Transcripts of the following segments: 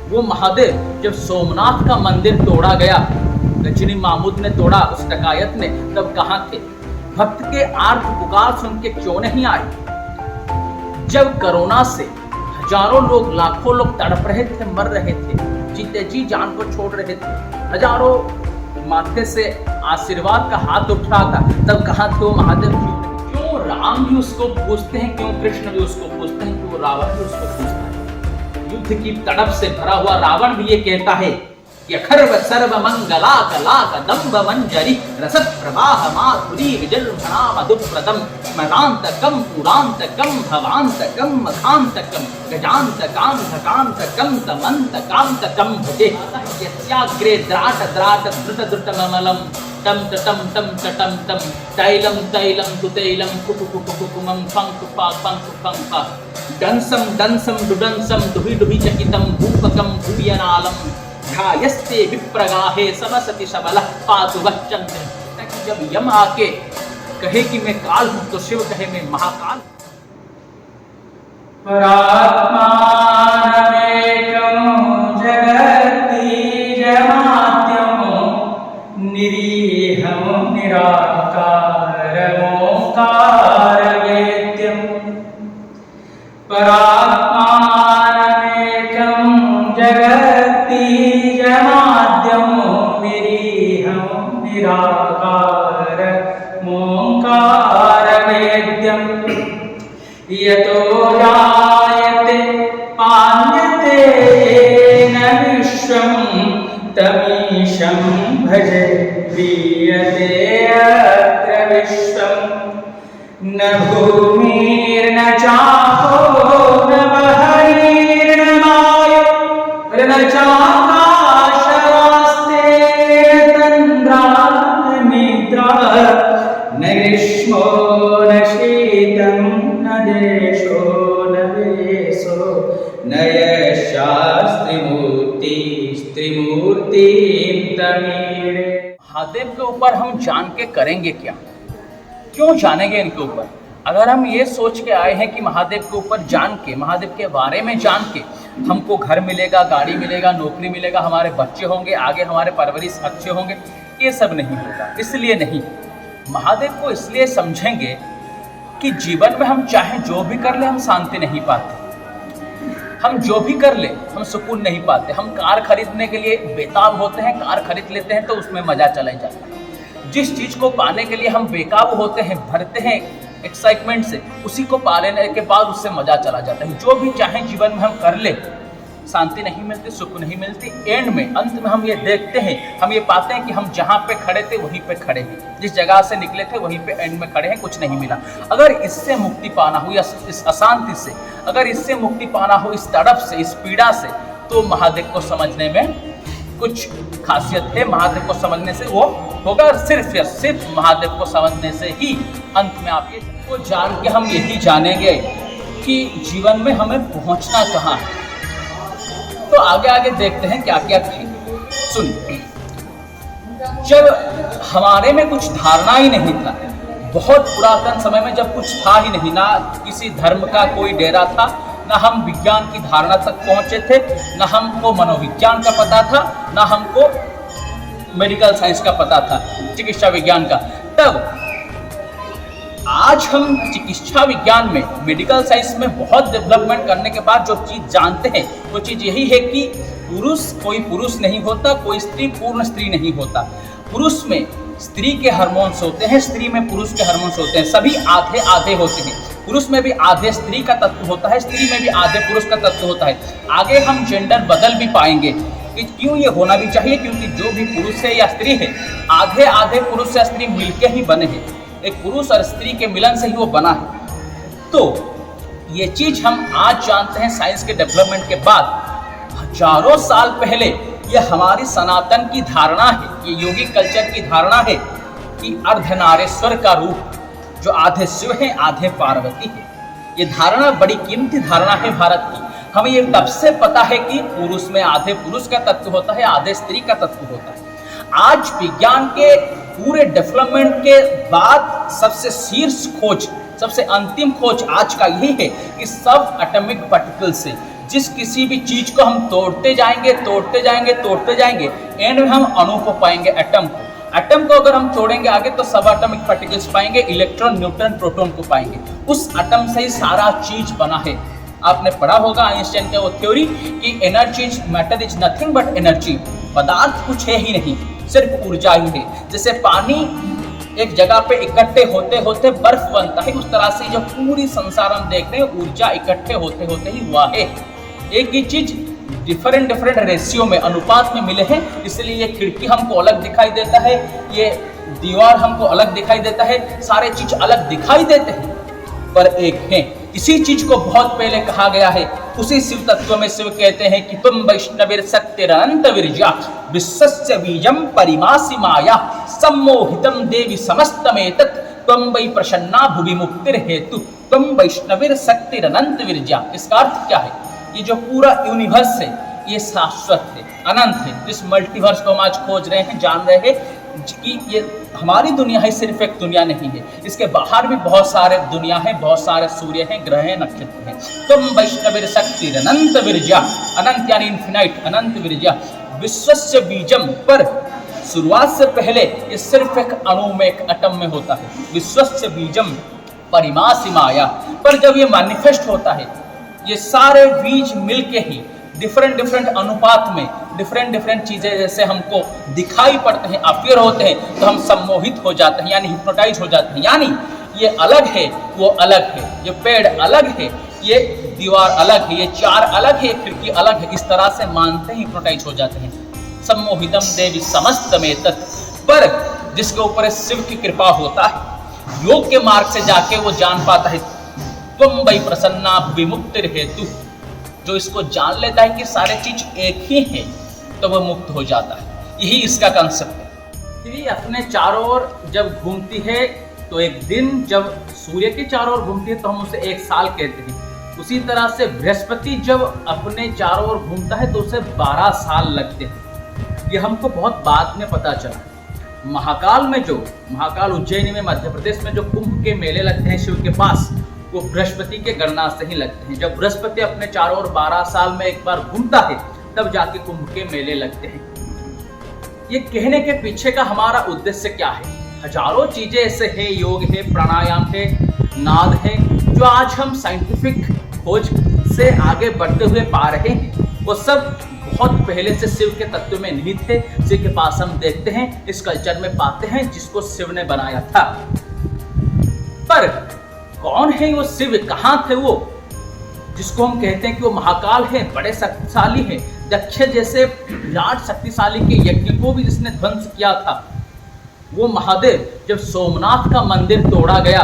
वो महादेव जब सोमनाथ का मंदिर तोड़ा गया, गजनी महमूद ने तोड़ा, उस डकायत ने, तब कहाँ थे? भक्त के आर्त पुकार सुन के क्यों नहीं आए? जब कोरोना से हजारों लोग, लाखों लोग तड़प रहे थे, मर रहे थे, जीते जी जान को छोड़ रहे थे, हजारों माथे से आशीर्वाद का हाथ उठ रहा था, तब कहाँ थे वो महादेव? क्यों राम भी उसको पूछते हैं, क्यों कृष्ण भी उसको पूछते हैं, क्यों रावण भी उसको पूछता है? युद्ध की तड़प से भरा हुआ रावण भी ये कहता है कि अखर्व सर्व मंगला कलाक दंभ मंजरी रसद प्रवाह माधुरी विजृंभणा मधुप्रदम स्मरांतकम पुरांतकम भवांतकम मखांतकम गजांतकांतकांतकम तमंतकांतकम भुजे यस्याग्रे द्राट द्राट द्रुत द्रुतमलम टम टम टम टम टम तैलम तैलम तुतैलम कुकु कुकु कुकुमम फंक पा फंक फंक डंसम डंसम डुडंसम दुहि दुहि चकितम भूपकम भूयनालम ध्यायस्ते विप्रगाहे समसति सबलः पातु वच्चन्द्र। जब यम आके कहे कि मैं काल हूं तो शिव कहे मैं महाकाल। परात्मानमेकं जगति जमाद्यं निरीहं निराकारमोङ्कारवेद्यं। परात्मानमेकं जगति जमाद्यं निरीहं निराकारमोङ्कारवेद्यं। यतो जायते पान्यते न विश्वं तमीशं भजे वीयते अत्र विश्वं। न भूमिर्न चापो न बहिर्न वायु न चाकाशवास्तेन तन्द्रा न निद्रा न ग्रीष्मो न शीतं न देशो न देशो न यशास्त्रिमूर्तिस्त्रिमूर्तिं तमीरे। महादेव के ऊपर हम जान के करेंगे क्या? क्यों जानेंगे इनके ऊपर? अगर हम ये सोच के आए हैं कि महादेव के ऊपर जान के, महादेव के बारे में जान के हमको घर मिलेगा, गाड़ी मिलेगा, नौकरी मिलेगा, हमारे बच्चे होंगे, आगे हमारे परवरिश अच्छे होंगे, ये सब नहीं होगा। इसलिए नहीं, महादेव को इसलिए समझेंगे कि जीवन में हम चाहे जो भी कर ले हम शांति नहीं पाते, हम जो भी कर ले हम सुकून नहीं पाते। हम कार खरीदने के लिए बेताब होते हैं, कार खरीद लेते हैं तो उसमें मजा चला जाता है। जिस चीज़ को पाने के लिए हम बेकाबू होते हैं, भरते हैं एक्साइटमेंट से, उसी को पा लेने के बाद उससे मजा चला जाता है। जो भी चाहे जीवन में हम कर ले, शांति नहीं मिलती, सुख नहीं मिलती। एंड में, अंत में हम ये देखते हैं, हम ये पाते हैं कि हम जहाँ पे खड़े थे वहीं पे खड़े हैं, जिस जगह से निकले थे वहीं पे एंड में खड़े हैं, कुछ नहीं मिला। अगर इससे मुक्ति पाना हो, या इस अशांति से अगर इससे मुक्ति पाना हो, इस तड़प से, इस पीड़ा से, तो महादेव को समझने में कुछ खासियत है। महादेव को समझने से वो होगा, सिर्फ या सिर्फ महादेव को समझने से ही अंत में आप ये को जान के हम यही जानेंगे कि जीवन में हमें पहुंचना कहाँ है। तो आगे आगे देखते हैं क्या क्या थे। सुनिए, जब हमारे में कुछ धारणा ही नहीं था, बहुत पुरातन समय में जब कुछ था ही नहीं, ना किसी धर्म का कोई डेरा था, ना हम विज्ञान की धारणा तक पहुंचे थे, ना हमको मनोविज्ञान का पता था, ना हमको मेडिकल साइंस का पता था, चिकित्सा विज्ञान का। तब आज हम चिकित्सा विज्ञान में, मेडिकल साइंस में बहुत डेवलपमेंट करने के बाद जो चीज़ जानते हैं वो चीज़ यही है कि कोई पुरुष नहीं होता, कोई स्त्री पूर्ण स्त्री नहीं होता। पुरुष में स्त्री के हार्मोन्स होते हैं, स्त्री में पुरुष के हार्मोन्स होते हैं, सभी आधे आधे होते हैं। पुरुष में भी आधे स्त्री का तत्व होता है, स्त्री में भी आधे पुरुष का तत्व होता है। आगे हम जेंडर बदल भी पाएंगे कि क्यों ये होना भी चाहिए, क्योंकि जो भी पुरुष है या स्त्री है, आधे आधे पुरुष या स्त्री मिलके ही बने हैं। एक पुरुष और स्त्री के मिलन से ही वो बना है। तो ये चीज हम आज जानते हैं साइंस के डेवलपमेंट के बाद। हजारों साल पहले ये हमारी सनातन की धारणा है, ये योगिक कल्चर की धारणा है कि अर्धनारेश्वर का रूप जो आधे शिव है आधे पार्वती है। ये धारणा बड़ी कीमती धारणा है भारत की। हमें ये तब से पता है कि पुरुष में आधे पुरुष का तत्व होता है, आधे स्त्री का तत्व होता है। आज विज्ञान के पूरे डेवलपमेंट के बाद सबसे शीर्ष खोज, सबसे अंतिम खोज आज का यही है कि सब एटॉमिक पार्टिकल से जिस किसी भी चीज को हम तोड़ते जाएंगे तोड़ते जाएंगे तोड़ते जाएंगे, एंड में हम अणु को पाएंगे, एटम को। एटम को अगर हम तोड़ेंगे आगे तो सब एटॉमिक पार्टिकल्स पाएंगे, इलेक्ट्रॉन न्यूट्रॉन प्रोटॉन को पाएंगे। उस एटम से ही सारा चीज बना है। आपने पढ़ा होगा आइंस्टाइन का वो थ्योरी कि energy is matter is nothing but energy. पदार्थ कुछ है ही नहीं, सिर्फ ऊर्जा ही है। जैसे पानी एक जगह पे इकट्ठे होते होते बर्फ बनता है, उस तरह से जो पूरी संसार हम देख रहे हैं ऊर्जा इकट्ठे होते होते ही हुआ है। एक ही चीज डिफरेंट रेशियो में, अनुपात में मिले हैं, इसलिए ये खिड़की हमको अलग दिखाई देता है, ये दीवार हमको अलग दिखाई देता है, सारे चीज अलग दिखाई देते हैं पर एक हैं। इसी चीज को बहुत पहले कहा गया है, उसी शिव तत्व में शिव कहते हैं कि तुम वैष्णवीर शक्तिरनंत विरजा विश्वस्य बीजम परिमासी माया सम्मोहितम देवी समस्तमेतत् त्वं वै प्रसन्ना भुवि मुक्तिर हेतु त्वं वैष्णवीर शक्तिरनंत विरजा। इसका अर्थ क्या है? ये जो पूरा यूनिवर्स है ये शाश्वत है, अनंत है। इस मल्टीवर्स को हम आज खोज रहे हैं, जान रहे हैं कि ये हमारी दुनिया है, सिर्फ एक दुनिया नहीं है, इसके बाहर भी बहुत सारे दुनिया है, बहुत सारे सूर्य हैं, ग्रह हैं, नक्षत्र हैं। तुम वैष्णवीर शक्ति अनंत विरजा, अनंत यानी इन्फिनाइट, अनंत विरजा विश्वस्य बीजम, पर शुरुआत से पहले ये सिर्फ एक अणु में, एक एटम में होता है। विश्वस्य बीजम परिमासी माया, पर जब ये मैनिफेस्ट होता है ये सारे बीज मिलके ही डिफरेंट अनुपात में डिफरेंट चीजें जैसे हमको दिखाई पड़ते हैं, अपियर होते हैं, तो हम सम्मोहित हो जाते हैं, यानी हिप्नोटाइज हो जाते हैं। यानी ये अलग है, वो अलग है, ये पेड़ अलग है, ये दीवार अलग है, ये चार अलग है, खिड़की अलग है, इस तरह से मानते हैं, हिप्नोटाइज हो जाते हैं। सम्मोहितम देवी समस्तमेतत्, पर जिसके ऊपर शिव की कृपा होता है, योग के मार्ग से जाके वो जान पाता है, तुम वै प्रसन्ना विमुक्तिर हेतु, जो इसको जान लेता है कि सारे चीज एक ही है तो वह मुक्त हो जाता है। यही इसका कंसेप्ट है। पृथ्वी अपने चारों ओर जब घूमती है तो एक दिन, जब सूर्य के चारों ओर घूमती है तो हम उसे एक साल कहते हैं। उसी तरह से बृहस्पति जब अपने चारों ओर घूमता है तो उसे 12 साल लगते हैं। ये हमको बहुत बाद में पता चला। महाकाल में जो, महाकाल उज्जैनी में मध्य प्रदेश में जो कुंभ के मेले लगते हैं शिव के पास, वो बृहस्पति के गणना से ही लगते हैं। जब बृहस्पति अपने चारों ओर 12 साल में एक बार घूमता है तब जाके कुंभ के मेले लगते हैं। ये कहने के पीछे का हमारा उद्देश्य क्या है? हजारों चीजें ऐसे है, योग है, प्राणायाम है, नाद है, जो आज हम साइंटिफिक खोज से आगे बढ़ते हुए पा रहे हैं। वो सब बहुत पहले से शिव के तत्व में निहित थे। शिव के पास हम देखते हैं, इस कल्चर में पाते हैं, जिसको शिव ने बनाया था। पर कौन है वो शिव? कहाँ थे वो, जिसको हम कहते हैं कि वो महाकाल है, बड़े शक्तिशाली है, दक्ष जैसे विराट शक्तिशाली के यज्ञ को भी जिसने ध्वंस किया था? वो महादेव जब सोमनाथ का मंदिर तोड़ा गया,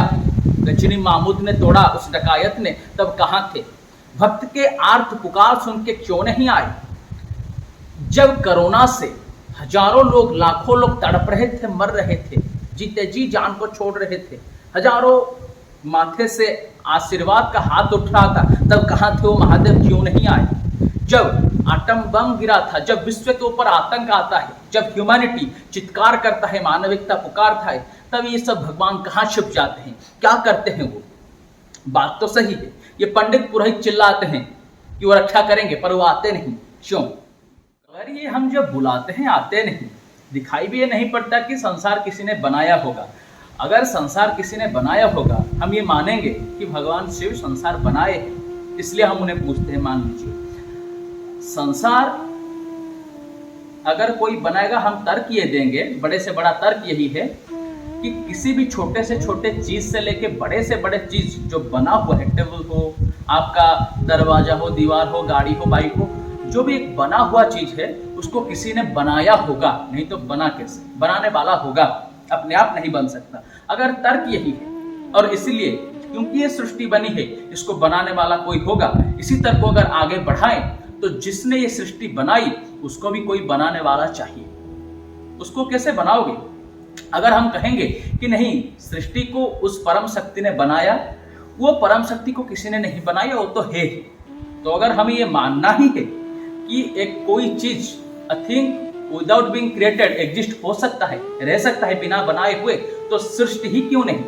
गजनी महमूद ने तोड़ा, उस डकायत ने, तब कहाँ थे? भक्त के आर्त पुकार सुन के क्यों नहीं आए? जब कोरोना से हजारों लोग, लाखों लोग तड़प रहे थे, मर रहे थे, जीते जी जान को छोड़ रहे थे, हजारों माथे से आशीर्वाद का हाथ उठ रहा था, तब कहाँ थे वो महादेव? क्यों नहीं आए? जब आटम बम गिरा था, जब विश्व के ऊपर आतंक आता है, जब ह्यूमैनिटी चित्कार करता है, मानविकता पुकारता है, तब ये सब भगवान कहाँ छुप जाते हैं? क्या करते हैं वो? बात तो सही है, ये पंडित पुरोहित चिल्लाते हैं कि वो रक्षा करेंगे, पर वो आते नहीं। क्यों? अगर ये हम जब बुलाते हैं आते नहीं, दिखाई भी ये नहीं पड़ता कि संसार किसी ने बनाया होगा। अगर संसार किसी ने बनाया होगा, हम ये मानेंगे कि भगवान शिव संसार बनाए हैं, इसलिए हम उन्हें पूछते हैं। मान लीजिए संसार अगर कोई बनाएगा, हम तर्क ये देंगे, बड़े से बड़ा तर्क यही है कि किसी भी छोटे से छोटे चीज से लेके बड़े से बड़े चीज जो बना हुआ है, टेबल हो, आपका दरवाजा हो, दीवार हो, गाड़ी हो, बाइक हो, जो भी एक बना हुआ चीज है उसको किसी ने बनाया होगा, नहीं तो बना कैसे? बनाने वाला होगा, अपने आप नहीं बन सकता। अगर तर्क यही है, और इसलिए क्योंकि ये सृष्टि बनी है, इसको बनाने वाला कोई होगा, इसी तर्क को अगर आगे बढ़ाएं तो जिसने ये सृष्टि बनाई उसको भी कोई बनाने वाला चाहिए। उसको कैसे बनाओगे? अगर हम कहेंगे कि नहीं, सृष्टि को उस परम शक्ति ने बनाया, वो परम शक्ति को किसी ने नहीं बनाया, वो तो है ही। तो अगर हमें ये मानना ही है कि एक कोई चीज, a thing without being created exist हो सकता है, रह सकता है बिना बनाए हुए, तो सृष्टि ही क्यों नहीं?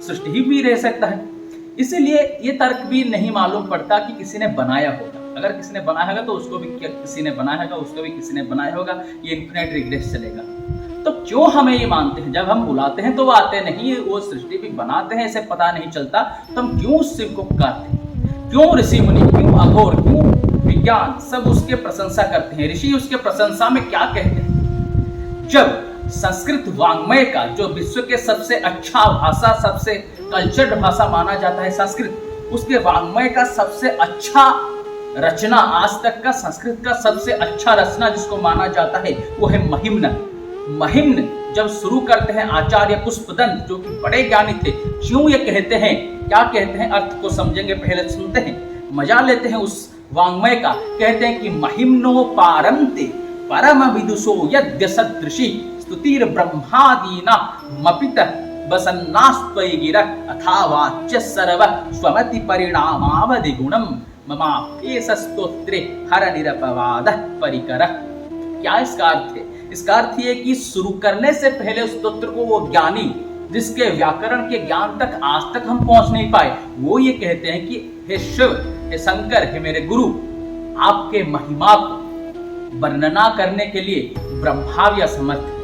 सृष्टि ही भी रह सकता है। इसीलिए ये तर्क भी नहीं मालूम पड़ता कि किसी ने बनाया होगा। अगर किसी ने बनाया होगा तो उसको भी किसी ने बनाया होगा, उसको भी किसी ने बनाया होगा, ये इन्फिनिट रिग्रेस चलेगा। तो क्यों हमें ये मानते हैं? जब हम बुलाते हैं तो वो आते नहीं, वो सृष्टि भी बनाते हैं, इसे पता नहीं चलता, तो हम क्यों उस शिव को पुकारते हैं? क्यों ऋषि मुनि, क्यों अघोर, क्यों विज्ञान सब उसके प्रशंसा करते हैं? ऋषि उसके प्रशंसा में क्या कहते हैं? जब संस्कृत वाङ्मय का, जो विश्व के सबसे अच्छा भाषा, सबसे कल्चर्ड भाषा माना जाता है संस्कृत, उसके वाङ्मय का सबसे अच्छा रचना, आज तक का संस्कृत का सबसे अच्छा रचना जिसको माना जाता है वो है महिम्न। महिम्न जब शुरू करते हैं आचार्य पुष्पदंत, जो कि बड़े ज्ञानी थे, क्यों ये कहते हैं, क्या कहते हैं, अर्थ को समझेंगे, पहले सुनते हैं, मजा लेते हैं उस वाङ्मय का। कहते हैं कि महिम्नो पारंते परम विदुषो यद्य सदृशी स्तुतिर ब्रह्मादीना मपित बसन्नास्त्वयि गिरः अथावाच्य सर्व स्वमति परिणामावधि गुणम ममाप्येष स्तोत्रे हर निरपवादः परिकरः। क्या इसका अर्थ है? इसका अर्थ ये कि शुरू करने से पहले उस स्तोत्र को वो ज्ञानी, जिसके व्याकरण के ज्ञान तक आज तक हम पहुंच नहीं पाए, वो ये कहते हैं कि हे शिव, हे शंकर, हे मेरे गुरु, आपके महिमा को वर्णना करने के लिए ब्रह्मा भी असमर्थ है।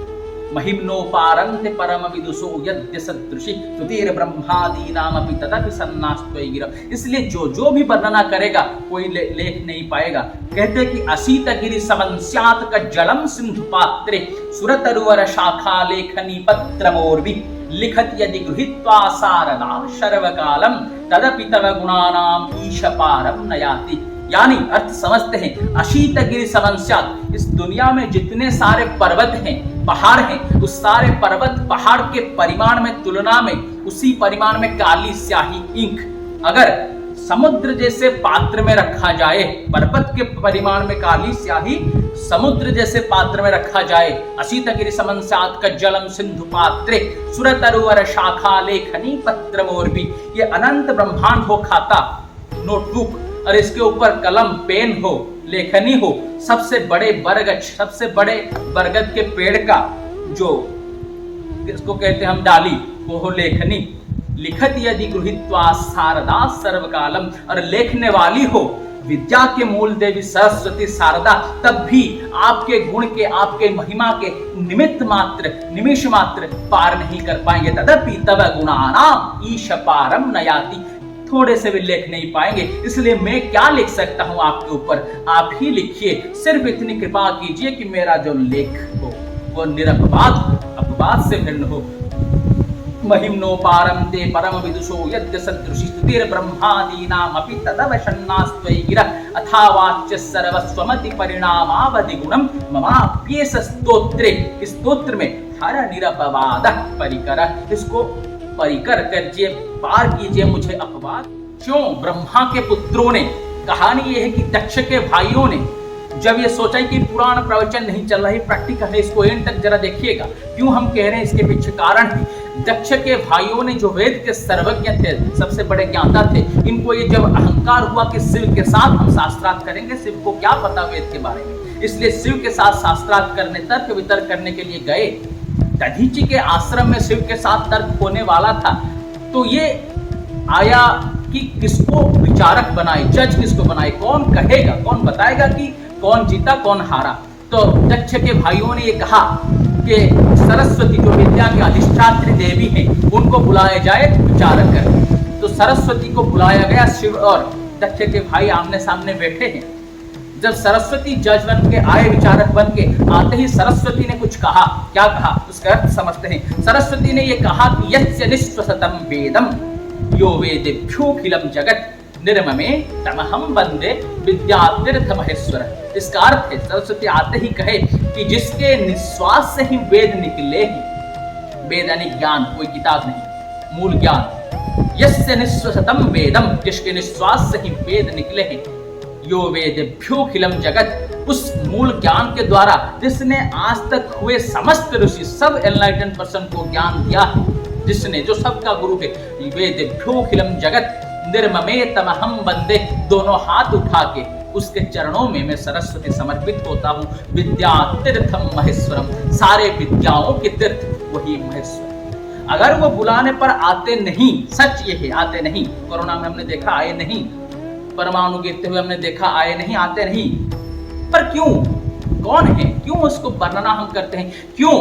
महिम्नो पारंते परम विदुषो यद्य सदृशी स्तुतिर ब्रह्मादीनामपि तदपि सन्नास्त्वयि गिरः। इसलिए जो भी वर्णना करेगा कोई लेख नहीं पाएगा। कहते कि असीत गिरि समंस्यात का जलम सिंधु पात्रे सुरतरुवर शाखा लेखनी पत्रमोर्वि लिखत यदि गृहीत्वा सारदा सर्वकालम तदपि तव गुणानाम ईश पारम न याति। यानी अर्थ समझते हैं, अशीत गिरि समंस्यात, इस दुनिया में जितने सारे पर्वत हैं, पहाड़ हैं, उस सारे पर्वत पहाड़ के परिमाण में, तुलना में, उसी परिमाण में काली स्याही इंक अगर समुद्र जैसे पात्र में रखा जाए, पर्वत के परिमाण में काली स्याही समुद्र जैसे पात्र में रखा जाए, अशीत गिरि समंस्यात का जलम सिंधु पात्रे सुरतरुवर शाखा लेखनी पत्रमोर्वि, ये अनंत ब्रह्मांड हो खाता नोटबुक, और इसके ऊपर कलम पेन हो, लेखनी हो, सबसे बड़े बरगद, सबसे बड़े बरगद के पेड़ का जो इसको कहते हैं हम डाली, वो हो लेखनी। लिखत यदि गृहीत्वा शारदा सर्वकालम, और लेखने वाली हो विद्या के मूल देवी सरस्वती शारदा, तब भी आपके गुण के, आपके महिमा के निमित्त मात्र, निमिष मात्र पार नहीं कर पाएंगे। तदपि तव गुणानाम ईश पारम न याति, थोड़े से भी लेख नहीं पाएंगे। इसलिए मैं क्या लिख सकता हूं आपके ऊपर, आप ही लिखिए। सिर्फ इतनी कृपा कीजिए कि मेरा जो लेख हो वो निरपवाद, अपवाद से भिन्न हो। महिम्नो पारंते परम विदुषो यद्य सदृशी स्तुतिर ब्रह्मादीनामपि तदवशन्नास्त्वयि गिरः अथावाच्य सर्वस्वमति परिणामावधि गुणम ममाप्येष स्तोत्रे। इस स्तोत्र में हर निरपवादः परिकरः, इसको परिकर करिए, पार कीजिए मुझे अपवाद। क्यों? ब्रह्मा के पुत्रों ने, कहानी ये है कि दक्ष के भाइयों ने जब ये सोचा कि पुराण प्रवचन नहीं चल रहा है, प्रैक्टिकल है, इसको एंड तक जरा देखिएगा। क्यों हम कह रहे हैं, इसके पीछे कारण है। दक्ष के भाइयों ने, जो वेद के सर्वज्ञ थे, सबसे बड़े ज्ञाता थे, इनको ये जब अहंकार हुआ कि शिव के साथ हम शास्त्रार्थ करेंगे, शिव को क्या पता वेद के बारे में, इसलिए शिव के साथ शास्त्रार्थ करने, तर्क वितर्क करने के लिए गए। दधीची के आश्रम में शिव के साथ तर्क होने वाला था, तो ये आया कि किसको विचारक बनाए, जज किसको बनाए, कौन कहेगा, कौन बताएगा कि कौन जीता कौन हारा। तो दक्ष के भाइयों ने ये कहा कि सरस्वती, जो विद्या की अधिष्ठात्री देवी हैं, उनको बुलाया जाए विचारक कर। तो सरस्वती को बुलाया गया। शिव और दक्ष के भाई आमने सामने बैठे हैं। जब सरस्वती जज बन के आए, विचारक बन के आते ही सरस्वती ने कुछ कहा। क्या कहा, उसका अर्थ समझते हैं। सरस्वती ने यह कहा कि यस्य निश्वसतम वेदम यो वेदेभ्योऽखिलं जगत् निर्ममे तमहं वंदे विद्यातीर्थ महेश्वर। इसका अर्थ है, सरस्वती आते ही कहे कि जिसके निश्वास से ही वेद निकले ही, वेद यानी ज्ञान, कोई किताब नहीं, मूल ज्ञान। यस्य निश्वसतम वेदम, जिसके निश्वास से ही वेद निकले हैं, यो वेदेभ्योऽखिलं जगत्, उस मूल ज्ञान के द्वारा जिसने आज तक हुए समस्त ऋषि, सब एनलाइटेंड पर्सन को ज्ञान दिया है, जिसने, जो सबका गुरु है। वेदेभ्योऽखिलं जगत् निर्ममे तमहं वंदे, दोनों हाथ उठा के उसके चरणों में मैं सरस्वती समर्पित होता हूँ। विद्या तीर्थम महेश्वरम, सारे विद्याओं के तीर्थ वही महेश्वर। अगर वो बुलाने पर आते नहीं, सच ये है आते नहीं, कोरोना में हमने देखा आए नहीं, परमाणु गिरते हुए हमने देखा आए नहीं, आते नहीं, पर क्यों, कौन है, क्यों उसको वर्णना हम करते हैं, क्यों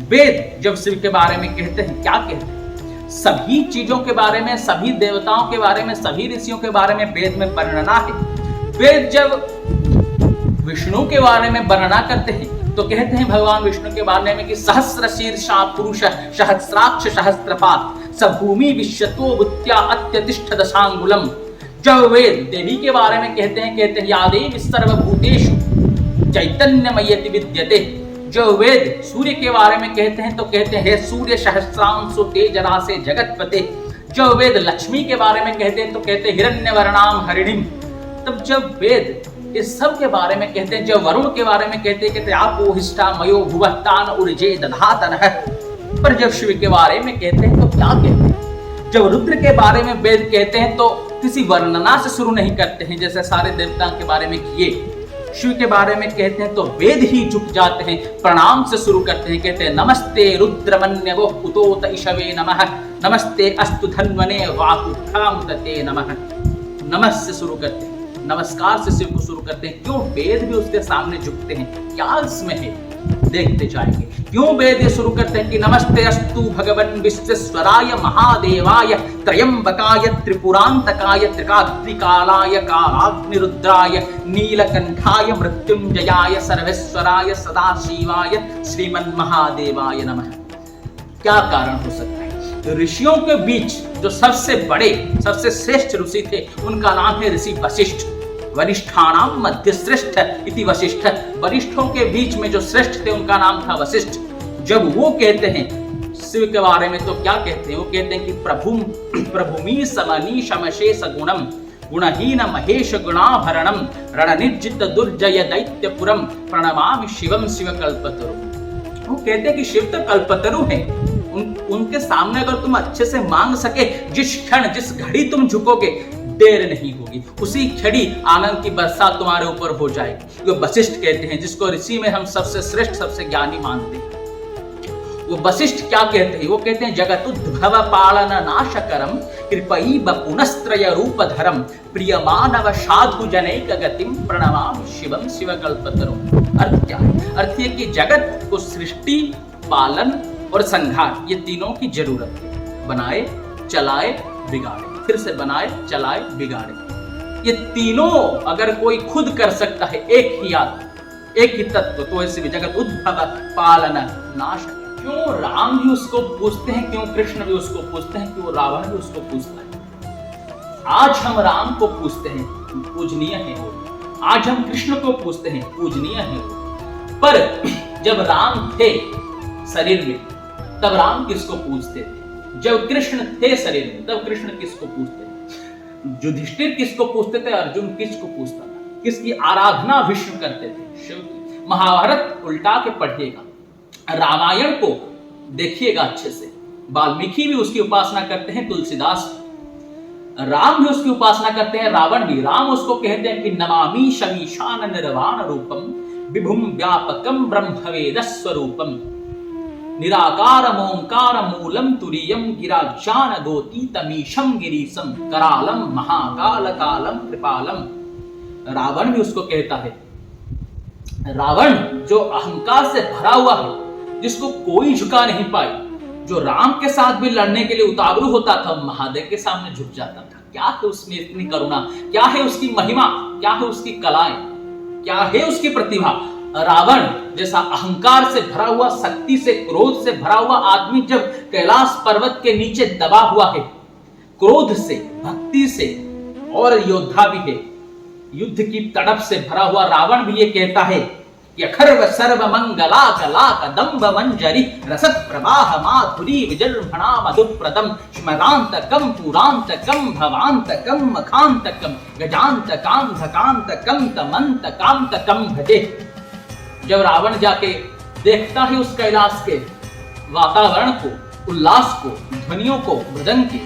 वेद जब शिव के बारे में कहते हैं, क्या कहते हैं, सभी चीजों के बारे में, सभी देवताओं के बारे में, सभी ऋषियों के बारे में वेद में वर्णना है। वेद जब विष्णु के बारे में वर्णना करते हैं तो कहते हैं भगवान विष्णु के बारे में कि सहस्र शीर्षा पुरुष सहस्राक्ष सहस्त्रपात सभूमि विश्वतो बुत्या अत्यतिष्ठ दशांगुलम। जब वेद देवी के बारे में कहते हैं या देवी सर्वभूतेषु चैतन्यमयति विद्यते। जो वेद सूर्य के बारे में कहते हैं तो कहते हैं सूर्य सहस्रांशु तेजरासे जगतपते। जो वेद लक्ष्मी के बारे में कहते हैं तो कहते हैं हिरण्यवर्णाम हरिणीम। तब जब वेद इस सब के बारे में कहते हैं, जब वरुण के बारे में कहते हैं आपो हिष्ठा मयो भुवत्तान उर्जे दधातन है, पर जब शिव के बारे में कहते हैं तो क्या कहते हैं, जब रुद्र के बारे में वेद कहते हैं तो किसी वर्णना से शुरू नहीं करते हैं जैसे सारे देवताओं के बारे में किए। शिव के बारे में कहते हैं तो वेद ही झुक जाते हैं, प्रणाम से शुरू करते हैं, कहते हैं नमस्ते रुद्रमन्यवो उतोत इषवे नमः, नमस्ते अस्तु धन्वने वाकुखामुदते नमः। नमस् से शुरू करते हैं, नमस्कार से शिव को शुरू करते हैं। क्यों वेद भी उसके सामने झुकते हैं, क्या इसमें है, देखते जाएंगे। क्यों वेद शुरू करते हैं कि नमस्ते अस्तु भगवन् विश्वेश्वराय महादेवाय त्रयंबकाय त्रिपुरांतकाय त्रिकाग्निकालाय कालाग्निरुद्राय नीलकंठाय मृत्युंजयाय सर्वेश्वराय सदाशिवाय श्रीमन्महादेवाय नमः। क्या कारण हो सकता है? ऋषियों के बीच जो सबसे बड़े सबसे श्रेष्ठ ऋषि थे उनका नाम है ऋषि वशिष्ठ। वरिष्ठानाम मध्य श्रेष्ठ इति वशिष्ठ। वरिष्ठों के बीच में जो श्रेष्ठ थे उनका नाम था वशिष्ठ। जब वो कहते हैं शिव के बारे में तो क्या कहते हैं, वो कहते हैं कि प्रभुमी समनी शमशेष गुणम गुणहीन महेश गुणाभरणम रणनिर्जित दुर्जय दैत्यपुरम प्रणमामि शिवम शिव कल्पतरु। वो कहते हैं कि शिव तो कल्पतरु है, उनके सामने अगर तुम अच्छे से मांग सके, जिस क्षण जिस घड़ी तुम झुकोगे देर नहीं होगी, उसी घड़ी आनंद की बरसात तुम्हारे ऊपर हो जाएगी। वो वशिष्ठ कहते हैं, जिसको ऋषि में हम सबसे श्रेष्ठ सबसे ज्ञानी मानते हैं। वो वशिष्ठ क्या कहते हैं, वो कहते हैं जगतुद्भव पालन नाशकरम कृपई बपुनस्त्रय रूपधरम प्रिय मानव साधु जनैक गतिम प्रणमामि शिवम शिव कल्पतरुम। अर्थ क्या है? अर्थ ये कि जगत को सृष्टि, पालन और संहार ये तीनों की जरूरत है। बनाए, चलाए, बिगाड़े, फिर से बनाए, चलाए, बिगाड़े। ये तीनों अगर कोई खुद कर सकता है, एक ही आत्मा, एक ही तत्व, तो ऐसे भी जगत उद्भव पालन नाश। क्यों राम भी उसको पूछते हैं, क्यों कृष्ण भी उसको पूछते हैं, क्यों रावण भी उसको पूछता है। आज हम राम को पूछते हैं, पूजनीय है वो। आज हम कृष्ण को पूछते हैं, पूजनीय है वो। पर जब राम थे शरीर में तब राम किसको पूजते थे? जब कृष्ण थे शरीर में तब कृष्ण किसको पूजते थे? युधिष्ठिर किसको पूजते थे? अर्जुन किसको पूजता था? किसकी आराधना विष्णु करते थे? शिव की। महाभारत उल्टा के पढ़िएगा, रामायण को देखिएगा अच्छे से। वाल्मीकि भी उसकी उपासना करते हैं, तुलसीदास, राम भी उसकी उपासना करते हैं, रावण भी। राम उसको कहते हैं कि नमामि शमीशान निर्वाण रूपम विभुम व्यापकम ब्रह्मवेद स्वरूपम निराकार ओंकार मूलम तुरीयम गिराजान गोती तमीशम गिरीशम करालम महाकाल कालम कृपालम। रावण भी उसको कहता है। रावण जो अहंकार से भरा हुआ है, जिसको कोई झुका नहीं पाए, जो राम के साथ भी लड़ने के लिए उतावलू होता था, महादेव के सामने झुक जाता था। क्या है उसमें इतनी करुणा, क्या है उसकी महिमा, क्या है उसकी कलाएं, क्या है उसकी प्रतिभा। रावण जैसा अहंकार से भरा हुआ, शक्ति से, क्रोध से भरा हुआ आदमी जब कैलाश पर्वत के नीचे दबा हुआ है, क्रोध से, भक्ति से, और योद्धा भी है, युद्ध की तड़प से भरा हुआ रावण भी ये कहता है कि अखर्व सर्व मंगला कलाक दंभ मंजरी रसत प्रवाह माधुरी विजृंभणा मधुप्रदम स्मरांतकम पुरांतकम भवांतकम मखांतकम गजांतकाम धकांतकम तमंतकांतकम भजे। जब रावण जाके देखता है उस कैलाश के वातावरण को, उल्लास को, ध्वनियों को, भजन के,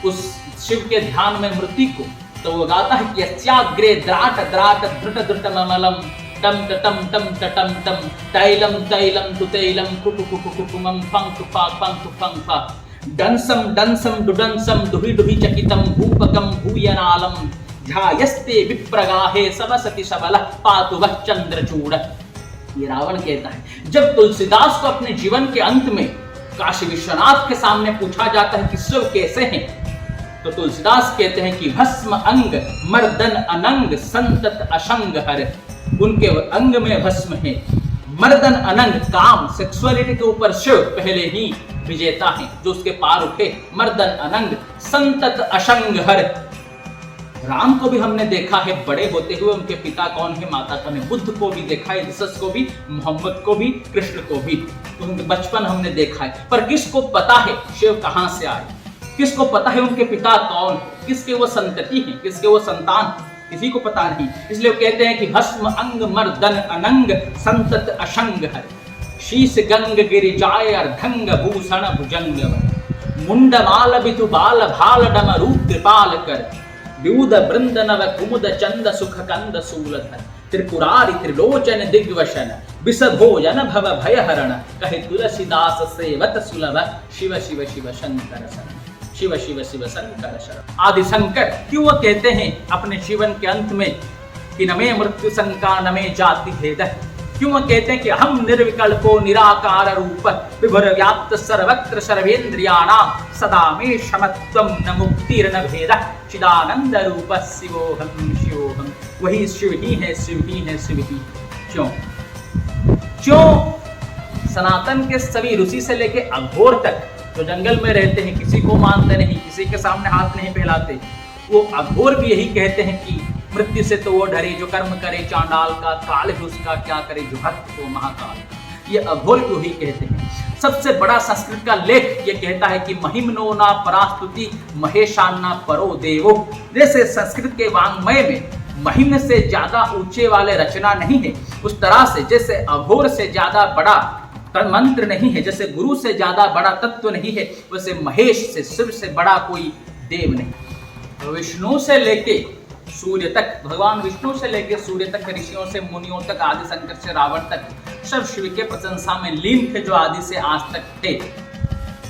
उस शिव के ध्यान में मृत्यु को, तो वो गाता है कि यस्याग्रे द्राट द्राट धृट धृट ममलम टम टम टम टम टम तैलम तैलम तुतैलम कुकु कुकु कुकुमम फंक फा फंक फंक फा डंसम डंसम डुडंसम दुहि दुहि चकितम भूपकम भूयनालम ध्यायस्ते विप्रगाहे सबसति सबल पातु वह चंद्रचूड़। ये रावण कहता है। जब तुलसीदास को अपने जीवन के अंत में काशी विश्वनाथ के सामने पूछा जाता है कि शिव कैसे हैं, तो तुलसीदास कहते हैं कि भस्म अंग मर्दन अनंग संतत अशंग हर। उनके अंग में भस्म है, मर्दन अनंग काम सेक्सुअलिटी के ऊपर शिव पहले ही विजेता है, जो उसके पार उठे। मर्दन अनंग संतत अशंग हर। राम को भी हमने देखा है बड़े होते हुए, उनके पिता कौन है, माता कौन है। बुद्ध को भी देखा है, जीसस को भी, मोहम्मद को भी, कृष्ण को भी, उनके बचपन हमने देखा है। पर किसको पता है शिव कहां से आए, किसको पता है उनके पिता कौन है, किसके वो संतति हैं, किसके वो संतान, किसी को पता नहीं। इसलिए वो कहते हैं कि भस्म अंग मर्दन अनंग संतत अशंग हर। शीश गंग गिरिजाय अर्धंग भूषण भुजंग मुंड माल बितु बाल भाल डम रूप कृपाल कर। द्यूद बृंद नव कुमुद चंद सुख कंद सूलधर। त्रिपुरारि त्रिलोचन दिग्वशन विष भोजन भव भय हरण। कहे तुलसीदास सेवत सुलभ शिव शिव शिव शंकर शरण। शिव शिव शिव शंकर शरण। आदि शंकर क्यों वो कहते हैं अपने जीवन के अंत में कि न मे मृत्यु शंका न मे जाति भेद। क्यों वो कहते हैं कि हम निर्विकल्पो निराकार रूप विभुर व्याप्त सर्वत्र सर्वेन्द्रियाणाम सदा मे शमत्वम न मुक्तिर्न भेद। चिदानंद रूप शिवोहम शिवोहम। वही शिव ही है, शिव ही है, शिव ही। क्यों क्यों सनातन के सभी ऋषि से लेके अघोर तक जो जंगल में रहते हैं, किसी को मानते नहीं, किसी के सामने हाथ नहीं फैलाते, वो अघोर भी यही कहते हैं कि मृत्यु से तो वो डरे जो कर्म करे चांडाल का, काल उसका क्या करे जो भक्त हो महाकाल। ये अघोर क्यों ही कहते हैं। सबसे बड़ा संस्कृत का लेख ये कहता है कि महिमनो ना परास्तुति महेशान्ना परो देवो। जैसे संस्कृत के वांग्मय में महिम से ज्यादा ऊंचे वाले रचना नहीं है, उस तरह से जैसे अघोर से ज्यादा बड़ा मंत्र नहीं है, जैसे गुरु से ज्यादा बड़ा तत्व नहीं है, वैसे महेश से शिव से बड़ा कोई देव नहीं। तो विष्णु से लेके सूर्य तक, भगवान विष्णु से लेकर सूर्य तक, ऋषियों से मुनियों तक, आदि शंकर से रावण तक, सब शिव के प्रशंसा में लीन थे जो आदि से आज तक थे।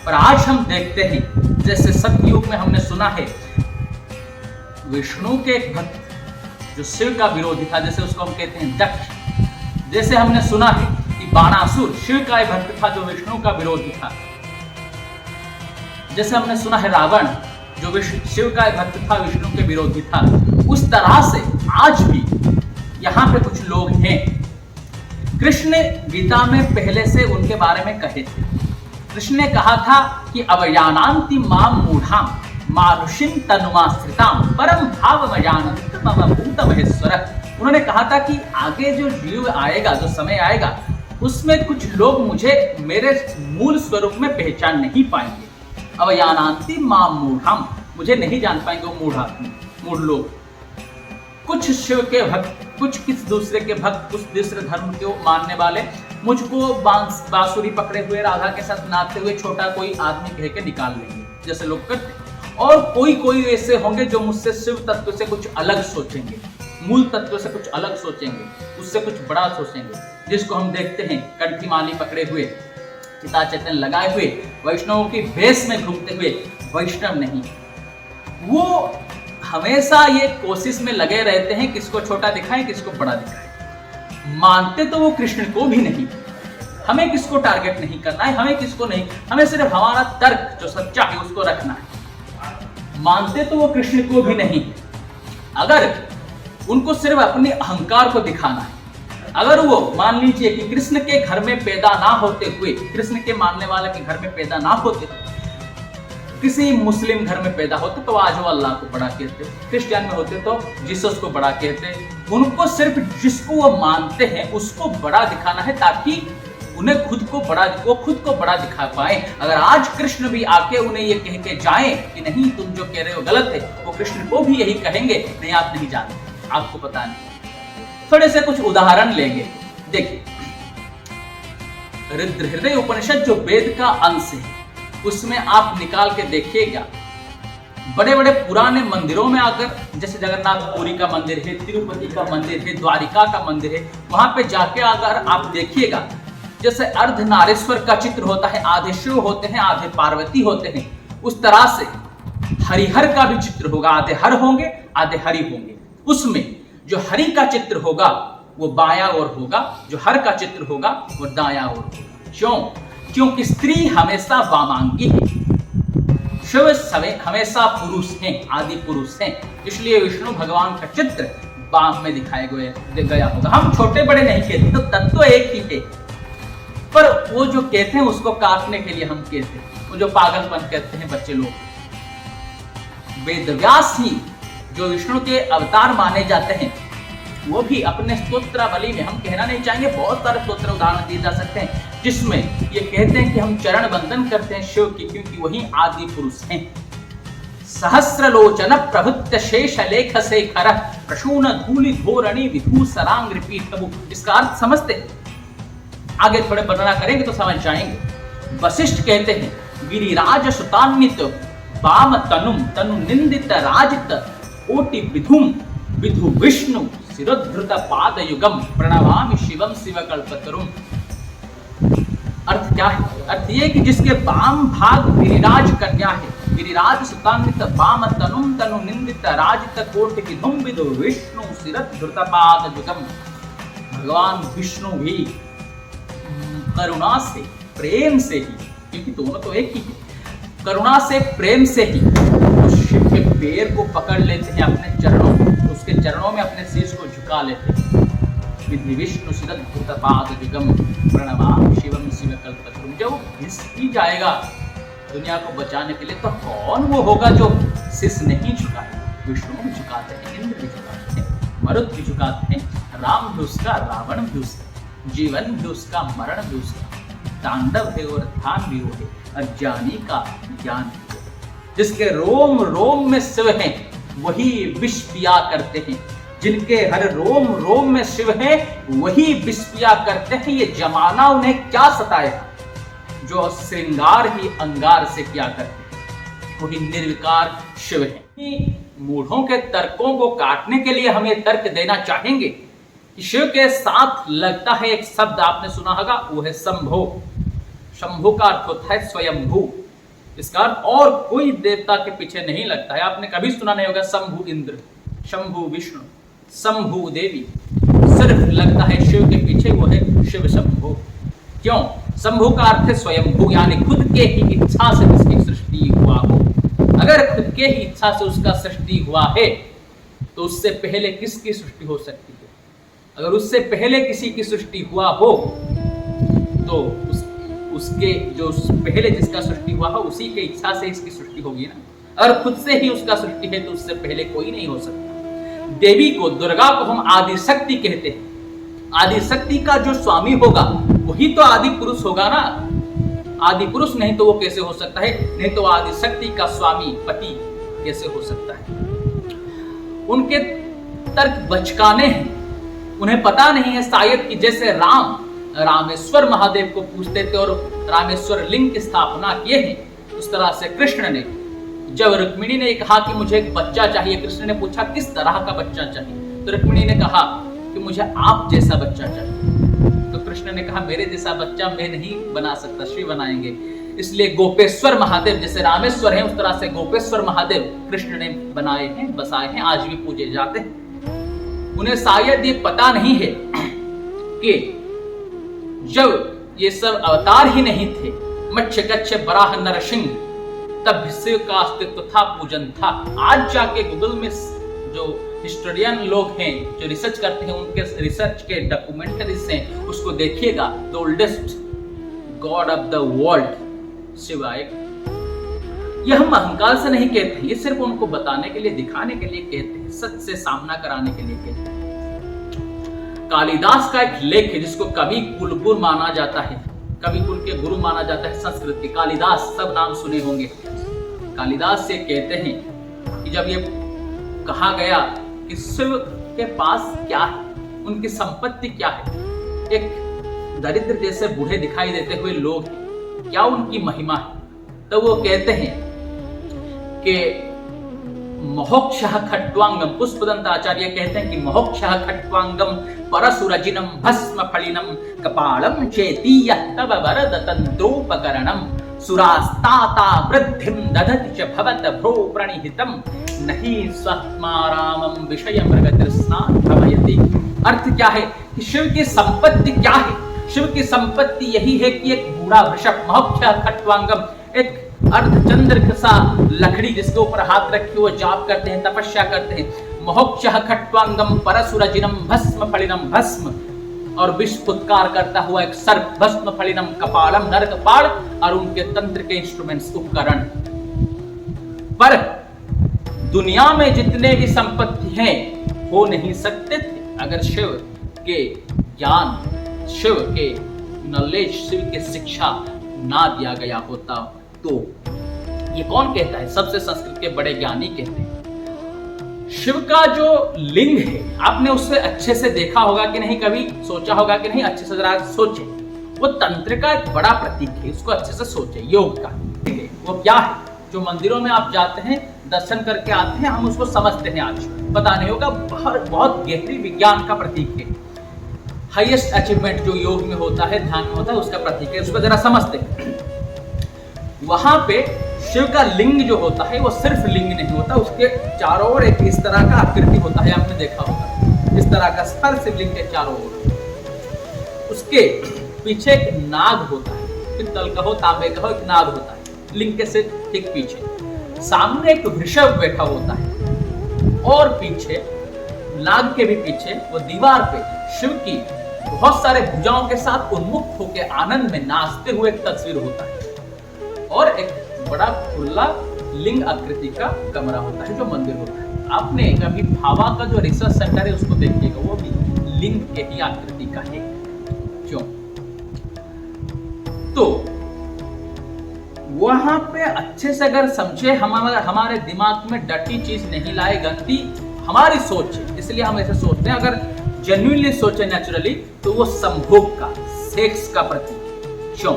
पर आज हम देखते हैं जैसे सतयुग में हमने सुना है विष्णु के एक भक्त जो शिव का विरोधी था, जैसे उसको हम कहते हैं दक्ष। जैसे हमने सुना है कि बाणासुर शिव का एक भक्त था जो विष्णु का विरोधी था। जैसे हमने सुना है रावण जो शिव का एक भक्त था, विष्णु के विरोधी था। उस तरह से आज भी यहाँ पे कुछ लोग हैं। कृष्ण ने गीता में पहले से उनके बारे में कहे थे। कृष्ण ने कहा था कि अवयानांति माम मूढ़ाम मानुषिम तनुमाश्रिताम परम भाव मजानंत मम भूत महेश्वर। उन्होंने कहा था कि आगे जो जीव आएगा, जो समय आएगा, उसमें कुछ लोग मुझे मेरे मूल स्वरूप में पहचान नहीं पाएंगे। अवयानांति माम मूढ़ाम, मुझे नहीं जान पाएंगे वो मूढ़ लोग। कुछ शिव के भक्त, कुछ किस दूसरे के भक्त, कुछ दूसरे धर्म के मानने वाले मुझको बांसुरी पकड़े हुए राधा के साथ नाचते हुए छोटा कोई आदमी कह के निकाल लेंगे, जैसे लोग करते। और कोई ऐसे होंगे जो मुझसे शिव तत्व से कुछ अलग सोचेंगे, मूल तत्व से कुछ अलग सोचेंगे, उससे कुछ बड़ा सोचेंगे, जिसको हम देखते हैं कंठी माली पकड़े हुए, चिता चेतन लगाए हुए, वैष्णवों की भेष में घूमते हुए, वैष्णव नहीं। वो हमेशा ये कोशिश में लगे रहते हैं किसको छोटा दिखाएं, किसको बड़ा दिखाएं। मानते तो वो कृष्ण को भी नहीं। हमें किसको टारगेट नहीं करना है, हमें किसको नहीं, हमें सिर्फ हमारा तर्क जो सच्चा है उसको रखना है। मानते तो वो कृष्ण को भी नहीं। अगर उनको सिर्फ अपने अहंकार को दिखाना है, अगर वो मान लीजिए कि कृष्ण के घर में पैदा ना होते हुए, कृष्ण के मानने वाले के घर में पैदा ना होते, किसी मुस्लिम घर में पैदा होते तो आज वो अल्लाह को बड़ा कहते, क्रिश्चियन में होते तो जीसस को बड़ा कहते। उनको सिर्फ जिसको वो मानते हैं उसको बड़ा दिखाना है, ताकि उन्हें खुद को बड़ा दिखा पाए। अगर आज कृष्ण भी आके उन्हें ये कह के जाएं कि नहीं तुम जो कह रहे हो गलत है, वो कृष्ण को भी यही कहेंगे नहीं आप नहीं जानते, आपको पता नहीं। थोड़े से कुछ उदाहरण लेंगे। देखिए रुद्र हृदय उपनिषद जो वेद का अंश है, उसमें आप निकाल के देखिएगा, बड़े बड़े पुराने मंदिरों में आकर, जैसे जगन्नाथपुरी का मंदिर है, तिरुपति का मंदिर है, द्वारिका का मंदिर है, वहां पे जाके अगर आप देखिएगा जैसे अर्धनारीश्वर का चित्र होता है, आधे शिव होते हैं आधे पार्वती होते हैं, उस तरह से हरिहर का भी चित्र होगा, आधे हर होंगे आधे हरि होंगे। उसमें जो हरि का चित्र होगा वो बाया ओर होगा, जो हर का चित्र होगा वो दाया ओर होगा। क्यों? क्योंकि स्त्री हमेशा वामांगी है, शिव हमेशा पुरुष हैं, आदि पुरुष हैं, इसलिए विष्णु भगवान का चित्र बाम में दिखाया गया होगा। हम छोटे बड़े नहीं कहते, तो तत्व एक ही है, पर वो जो कहते हैं उसको काटने के लिए हम कहते हैं, वो जो पागलपन कहते हैं बच्चे लोग। वेदव्यास ही जो विष्णु के अवतार माने जाते हैं, वो भी अपने स्तोत्रावली में, हम कहना नहीं चाहेंगे, बहुत सारे स्तोत्र उदाहरण दिए जा सकते हैं जिसमें ये कहते हैं कि हम चरण बंदन करते हैं शिव की, क्योंकि वही आदि पुरुष हैं। सहस्रलोचन प्रभुत्य शेष लेख से खर प्रशून धूलि धोरणी विधु सरांग रिपीट कबू। इसका अर्थ समझते हैं, आगे थोड़े वर्णना करेंगे तो समझ जाएंगे। वशिष्ठ कहते हैं गिरिराज सुतान्वित वाम तनुम तनु निंदित राजित कोटि विधुम विधु विष्णु शिरोद्धृत पाद युगम प्रणवामि शिवम शिव कल्पतरुम। अर्थ क्या है? अर्थ ये कि जिसके वाम भाग गिरिराज कन्या है, गिरिराज सुतान्वित वाम तनुम तनु निंदित राजित कोटि विधुम विधु विष्णु शिरोद्धृत पाद युगम। भगवान विष्णु भी करुणा से, प्रेम से ही, क्योंकि दोनों तो एक ही है, करुणा से प्रेम से ही उस शिव के पैर को पकड़ लेते हैं अपने चरणों में, उसके चरणों में अपने शीश को झुका लेते हैं। विधि विष्णु शिरद्धृत पाद युगम प्रणवामि शिवम शिव कल्पतरुम। जब घिस ही जाएगा दुनिया को बचाने के लिए, तो कौन वो होगा जो शीश नहीं झुकाए? विष्णु भी झुकाते हैं, इंद्र भी झुकाते हैं, मरुत भी झुकाते हैं, राम भी उसका, रावण भी उसका, जीवन भी उसका, मरण भी उसका, तांडव है और ध्यान भी वो है, अज्ञानी का ज्ञान भी वो है। जिसके रोम रोम में शिव हैं वही विष पिया करते हैं, जिनके हर रोम रोम में शिव है वही विष पिया करते हैं। ये जमाना उन्हें क्या सताएगा, जो श्रृंगार ही अंगार से किया करते हैं, वही निर्विकार शिव है। मूढ़ों के तर्कों को काटने के लिए हम ये तर्क देना चाहेंगे। शिव के साथ लगता है एक शब्द आपने सुना होगा, वो है शंभो। शंभु का अर्थ होता है स्वयंभू। इसका अर्थ और कोई देवता के पीछे नहीं लगता है। आपने कभी सुना नहीं होगा शंभु इंद्र, शंभु विष्णु, शंभु देवी। सिर्फ लगता है शिव के पीछे, वो है शिव शंभु। क्यों? शंभु का अर्थ है स्वयंभू, यानी खुद के ही इच्छा से उसकी सृष्टि हुआ हो। अगर खुद के ही इच्छा से उसका सृष्टि हुआ है तो उससे पहले किसकी सृष्टि हो सकती है? अगर उससे पहले किसी की सृष्टि हुआ हो तो उसके जो पहले जिसका सृष्टि हुआ हो उसी के इच्छा से इसकी सृष्टि होगी ना। अगर खुद से ही उसका सृष्टि है तो उससे पहले कोई नहीं हो सकता। देवी को, दुर्गा को हम आदि शक्ति कहते हैं। आदि शक्ति का जो स्वामी होगा वही तो आदि पुरुष होगा ना। आदि पुरुष नहीं तो वो कैसे हो सकता है? नहीं तो आदि शक्ति का स्वामी पति कैसे हो सकता है? उनके तर्क बचकाने हैं, उन्हें पता नहीं है शायद कि जैसे रामेश्वर महादेव को पूछते थे और रामेश्वर लिंग की स्थापना किए हैं, उस तरह से कृष्ण ने, जब रुक्मिणी ने कहा कि मुझे एक बच्चा चाहिए, कृष्ण ने पूछा किस तरह का बच्चा चाहिए, तो रुक्मिणी ने कहा कि मुझे आप जैसा बच्चा चाहिए। तो कृष्ण ने कहा मेरे जैसा बच्चा मैं नहीं बना सकता, शिव बनाएंगे। इसलिए गोपेश्वर महादेव जैसे रामेश्वर हैं उस तरह से गोपेश्वर महादेव कृष्ण ने बनाए हैं, बसाए हैं, आज भी पूजे जाते हैं। उन्हें शायद ये पता नहीं है कि जब ये सब अवतार ही नहीं थे, मत्स्य कच्छ बराह नरसिंह, तब शिव का अस्तित्व था, पूजन था। आज जाके गूगल में जो हिस्टोरियन लोग हैं, जो रिसर्च करते हैं, उनके रिसर्च के डॉक्यूमेंटरीज हैं, उसको देखिएगा। The oldest god of the world Shiva आएगा। यह हम अहंकार से नहीं कहते, ये सिर्फ उनको बताने के लिए, दिखाने के लिए कहते हैं, सच से सामना कराने के लिए कहते हैं। कालिदास का एक लेख है जिसको कवि कुलगुरु माना जाता है, कवि कुल के गुरु माना जाता है संस्कृत के। कालिदास, सब नाम सुने होंगे। कालिदास से कहते हैं कि जब ये कहा गया कि शिव के पास क्या है, उनकी संपत्ति क्या है, एक दरिद्र जैसे बूढ़े दिखाई देते हुए लोग क्या उनकी महिमा है, तो वो कहते हैं कि मोक्षः खट्वांगम, पुष्पदंत आचार्य कहते हैं कि मोक्षः खट्वांगम परसुरजिनम भस्म फलिनम कपालम चेतीय तव वरद तंत्रोपकरणम सुरास्ताता वृद्धिम दधति च भवत भ्रो प्रणिहितम नहीं स्वात्मारामम विषय मृगतृष्णा भवयति। अर्थ क्या है कि शिव की संपत्ति क्या है? शिव की संपत्ति यही है कि एक बूढ़ा वृषभ, मोक्षः खट्वांगम, एक अर्धचंद्र सा लकड़ी जिसके ऊपर हाथ रखे वो जाप करते हैं, तपस्या करते हैं। मोक्षः खट्वांगम परसुरजिनम भस्म फलिनम, भस्म और विष फुत्कार करता हुआ एक सर्प, भस्म फलिनम कपालम, नर कपाल और उनके तंत्र के इंस्ट्रूमेंट्स, उपकरण। पर दुनिया में जितने भी संपत्ति हैं हो नहीं सकते थे अगर शिव के ज्ञान, शिव के नॉलेज, शिव के शिक्षा ना दिया गया होता। तो ये कौन कहता है? सबसे संस्कृत के बड़े ज्ञानी कहते हैं। शिव का जो लिंग है, आपने उससे अच्छे से देखा होगा कि नहीं, कभी सोचा होगा कि नहीं? अच्छे से जरा सोचे। वो तंत्र का एक बड़ा प्रतीक है, उसको अच्छे से सोचे। योग का वो क्या है? जो मंदिरों में आप जाते हैं, दर्शन करके आते हैं, हम उसको समझते हैं। आज पता नहीं होगा, बहुत गहरी विज्ञान का प्रतीक है। हाईएस्ट अचीवमेंट जो योग में होता है, ध्यान में होता है, उसका प्रतीक है। उसको जरा समझते हैं। वहां पे शिव का लिंग जो होता है वो सिर्फ लिंग नहीं होता, उसके चारों ओर एक इस तरह का आकृति होता है, आपने देखा होगा, इस तरह का हर शिवलिंग के चारों ओर। उसके पीछे एक नाग होता है, पित्तल का हो, तांबे का हो, एक नाग होता है लिंग के से ठीक पीछे। सामने एक वृषभ बैठा होता है और पीछे, नाग के भी पीछे, वो दीवार पे शिव की बहुत सारे भुजाओं के साथ उन्मुक्त होकर आनंद में नाचते हुए एक तस्वीर होता है। और एक बड़ा खुला लिंग आकृति का कमरा होता है जो मंदिर होता है। आपने कभी भावा का जो रिसर्च सेंटर है उसको देखिएगा, वो भी लिंग के ही आकृति का है। क्यों? तो वहां पे अच्छे से अगर समझे, हमारे दिमाग में डटी चीज नहीं लाए, गंदी हमारी सोच है, इसलिए हम ऐसे सोचते हैं। अगर जेन्युइनली सोचे नेचुरली, तो वो संभोग का, सेक्स का प्रतीक। क्यों?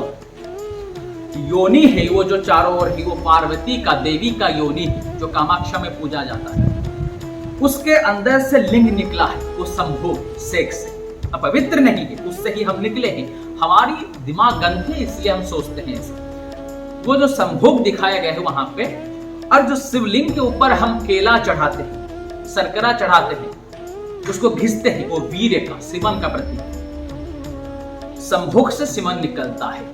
योनि है वो जो चारों ओर है, वो पार्वती का, देवी का योनि है जो कामाक्षा में पूजा जाता है। उसके अंदर से लिंग निकला है, वो संभोग, सेक्स है, अपवित्र नहीं है, उससे ही हम निकले हैं। हमारी दिमाग गंदी है, इसलिए हम सोचते हैं ऐसे। वो जो संभोग दिखाया गया है वहां पे, और जो शिवलिंग के ऊपर हम केला चढ़ाते हैं, सरकरा चढ़ाते हैं, उसको घिसते हैं, वो वीर्य का, सिमन का प्रतीक। संभोग से सिमन निकलता है।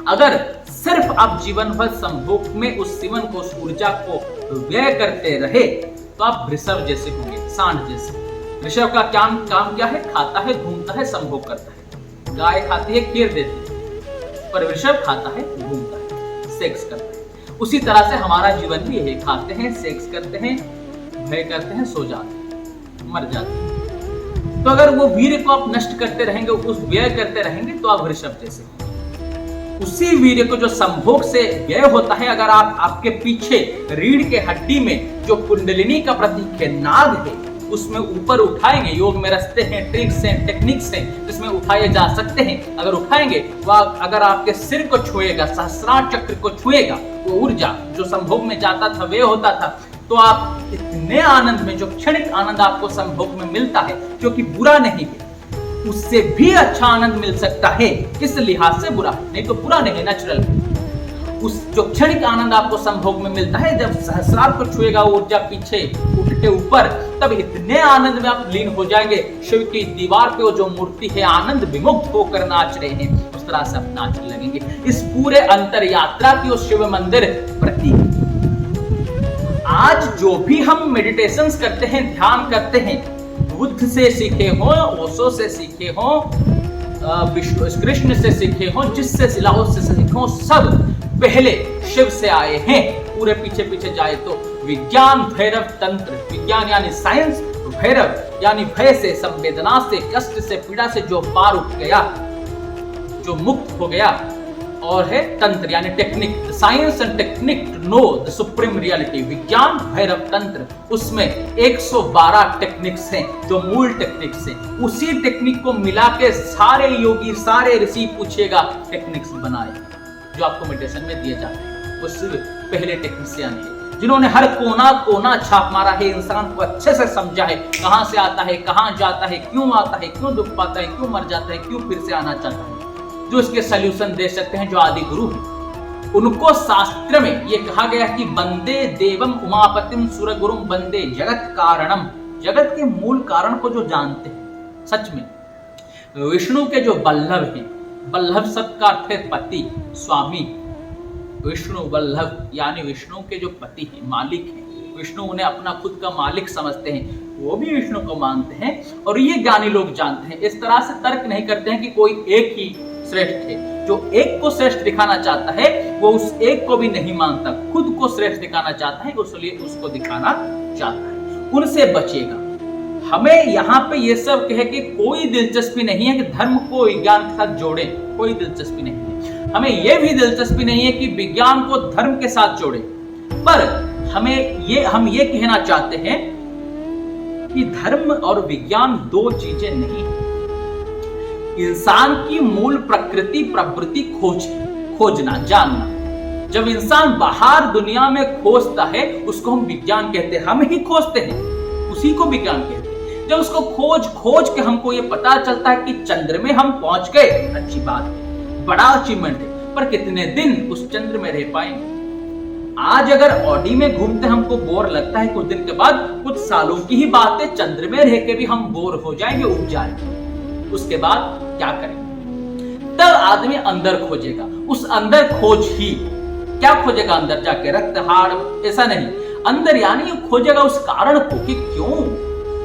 अगर सिर्फ आप जीवन भर संभोग में उस सिमन को, उस ऊर्जा को व्यय करते रहे, तो आप वृषभ जैसे होंगे, सांड जैसे। वृषभ का काम क्या है? खाता है, घूमता है, संभोग करता है। गाय खाती है, खीर देती है, पर वृषभ खाता है, घूमता है, सेक्स करता है। उसी तरह से हमारा जीवन भी है, खाते हैं, सेक्स करते हैं, भय करते हैं, सो जाते हैं, मर जाते हैं। तो अगर वो वीर्य को आप नष्ट करते रहेंगे, उस व्यय करते रहेंगे, तो आप वृषभ जैसे होंगे। उसी वीर्य को जो संभोग से व्यय होता है, अगर आप आपके पीछे रीढ़ के हड्डी में जो कुंडलिनी का प्रतीक है, नाग है, उसमें ऊपर उठाएंगे। योग में रास्ते हैं, ट्रिक्स हैं, टेक्निक्स हैं जिसमें उठाए जा सकते हैं। अगर उठाएंगे, वह अगर आपके सिर को छुएगा, सहस्रार चक्र को छुएगा, वो ऊर्जा जो संभोग में जाता था, व्यय होता था, तो आप इतने आनंद में, जो क्षणिक आनंद आपको संभोग में मिलता है, जो कि बुरा नहीं है, उससे भी अच्छा आनंद मिल सकता है। किस लिहाज से बुरा? नहीं तो बुरा नहीं, नेचुरल। उस जो क्षणिक आनंद आपको संभोग में मिलता है, जब सहस्रार को छुएगा ऊर्जा पीछे उठ के ऊपर, तब इतने आनंद में आप लीन हो जाएंगे। शिव की दीवार पे वो जो मूर्ति है, आनंद विमुक्त होकर नाच रहे हैं, उस तरह से आप नाचने लगेंगे। इस पूरे अंतर यात्रा की उस शिव मंदिर प्रतीक। आज जो भी हम मेडिटेशंस करते हैं, ध्यान करते हैं, बुद्ध से सीखे हो, ओशो से सीखे हो, कृष्ण से सीखे हो, जिससे सिलाओ से सीखे हो, सब पहले शिव से आए हैं। पूरे पीछे पीछे जाए तो विज्ञान भैरव तंत्र, विज्ञान यानी साइंस, भैरव यानी भय से, संवेदना से, कष्ट से, पीड़ा से जो पार उठ गया, जो मुक्त हो गया, और है तंत्र यानी technique, science and technique to know the supreme reality. Vigyan Bhairav तंत्र, उसमें 112 टेक्निक्स हैं जो मूल टेक्निक्स हैं। उसी टेक्निक को मिला के सारे योगी, सारे ऋषि पूछेगा टेक्निक्स बनाए जो आपको मेडिटेशन में दिए जाते हैं, वो सिर्फ पहले टेक्निक से आने हैं। जिन्होंने हर कोना कोना छाप मारा है, इंसान को अच्छे से समझा है, कहां से आता है, कहां जाता है, क्यों आता है, क्यों दुख पाता है, क्यों मर जाता है, क्यों फिर से आना चाहता है, जो इसके सॉल्यूशन दे सकते हैं, जो आदि गुरु हैं। उनको शास्त्र में ये कहा गया कि वंदे देवम उमापतिम सुरगुरुम वंदे जगत कारणम, जगत के मूल कारण को जो जानते हैं सच में, विष्णु के जो वल्लभ हैं, वल्लभ शब्द का अर्थ है पति, स्वामी, विष्णु वल्लभ यानी विष्णु के जो पति हैं, मालिक हैं, विष्णु उन्हें अपना खुद का मालिक समझते हैं, वो भी विष्णु को मानते हैं और ये ज्ञानी लोग जानते हैं। इस तरह से तर्क नहीं करते हैं कि कोई एक ही श्रेष्ठ है। जो एक को श्रेष्ठ दिखाना चाहता है वो उस एक को भी नहीं मानता, खुद को श्रेष्ठ दिखाना चाहता है, इसलिए उसको दिखाना चाहता है, उनसे बचेगा। हमें यहाँ पे ये सब कहे कि कोई दिलचस्पी नहीं है कि धर्म को विज्ञान के साथ जोड़े, कोई दिलचस्पी नहीं है। हमें यह भी दिलचस्पी नहीं है कि विज्ञान को धर्म के साथ जोड़े, पर हम ये कहना चाहते हैं कि धर्म और विज्ञान दो चीजें नहीं है। इंसान की मूल प्रकृति प्रवृत्ति खोजना, जानना। जब इंसान बाहर दुनिया में खोजता है उसको हम विज्ञान कहते हैं, हम ही खोजते हैं उसी को विज्ञान कहते हैं। जब उसको खोज के हमको ये पता चलता है कि चंद्र में हम पहुंच गए, अच्छी बात है, बड़ा अचीवमेंट है, पर कितने दिन उस चंद्र में रह पाएंगे। आज अगर ऑडी में घूमते हमको बोर लगता है, कुछ दिन के बाद, कुछ सालों की ही बात है, चंद्र में रह के भी हम बोर हो जाएंगे, उब जाएंगे। उसके बाद क्या करेंगे? तब आदमी अंदर खोजेगा। उस अंदर खोज ही क्या खोजेगा? अंदर जाके रक्त हाड़, ऐसा नहीं, अंदर यानी खोजेगा उस कारण को कि क्यों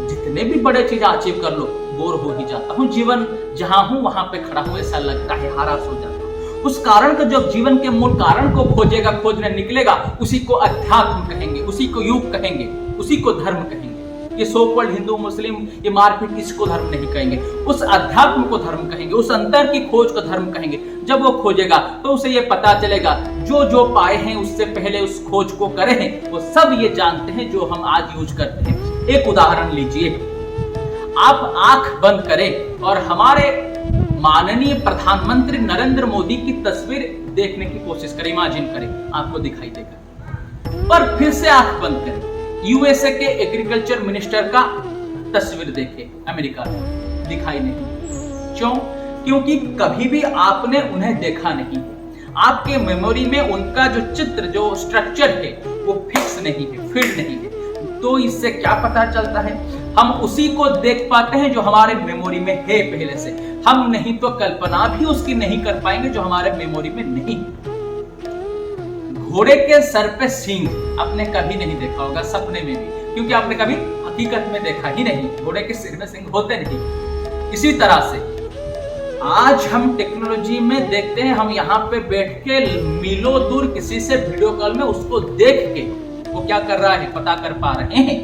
जितने भी बड़े चीज अचीव कर लो बोर हो ही जाता हूं, जीवन जहां हूं वहां पे खड़ा हूं ऐसा लगता है, हरास हो जाता हूं। उस कारण का, जब जीवन के मूल कारण को खोजेगा, खोजने निकलेगा, उसी को अध्यात्म कहेंगे, उसी को युग कहेंगे, उसी को धर्म कहेंगे। ये सो कॉल्ड हिंदू मुस्लिम ये मारपीट इसको धर्म नहीं कहेंगे, उस अध्यात्म को धर्म कहेंगे, उस अंतर की खोज को धर्म कहेंगे। जब वो खोजेगा तो उसे ये पता चलेगा जो पाए हैं उससे पहले उस खोज को करे हैं वो सब ये जानते हैं जो हम आज यूज करते हैं। एक उदाहरण लीजिए, आप आंख बंद करें और हमारे माननीय प्रधानमंत्री नरेंद्र मोदी की तस्वीर देखने की कोशिश करें, इमेजिन करें, आपको दिखाई देगा। पर फिर से आंख बंद करें, यूएसए के एग्रीकल्चर मिनिस्टर का तस्वीर देखे अमेरिका में, दिखाई नहीं। क्यों? क्योंकि कभी भी आपने उन्हें देखा नहीं, आपके मेमोरी में उनका जो चित्र, जो स्ट्रक्चर है वो फिक्स नहीं है, फिट नहीं है। तो इससे क्या पता चलता है? हम उसी को देख पाते हैं जो हमारे मेमोरी में है पहले से, हम नहीं तो कल्पना भी उसकी नहीं कर पाएंगे जो हमारे मेमोरी में नहीं। घोड़े के सर पे सींग आपने कभी नहीं देखा होगा, सपने में भी, क्योंकि आपने कभी हकीकत में देखा ही नहीं, घोड़े के सिर में सींग होते नहीं। इसी तरह से आज हम टेक्नोलॉजी में देखते हैं, हम यहाँ पे बैठ के मीलों दूर किसी से वीडियो कॉल में उसको देख के वो क्या कर रहा है पता कर पा रहे हैं।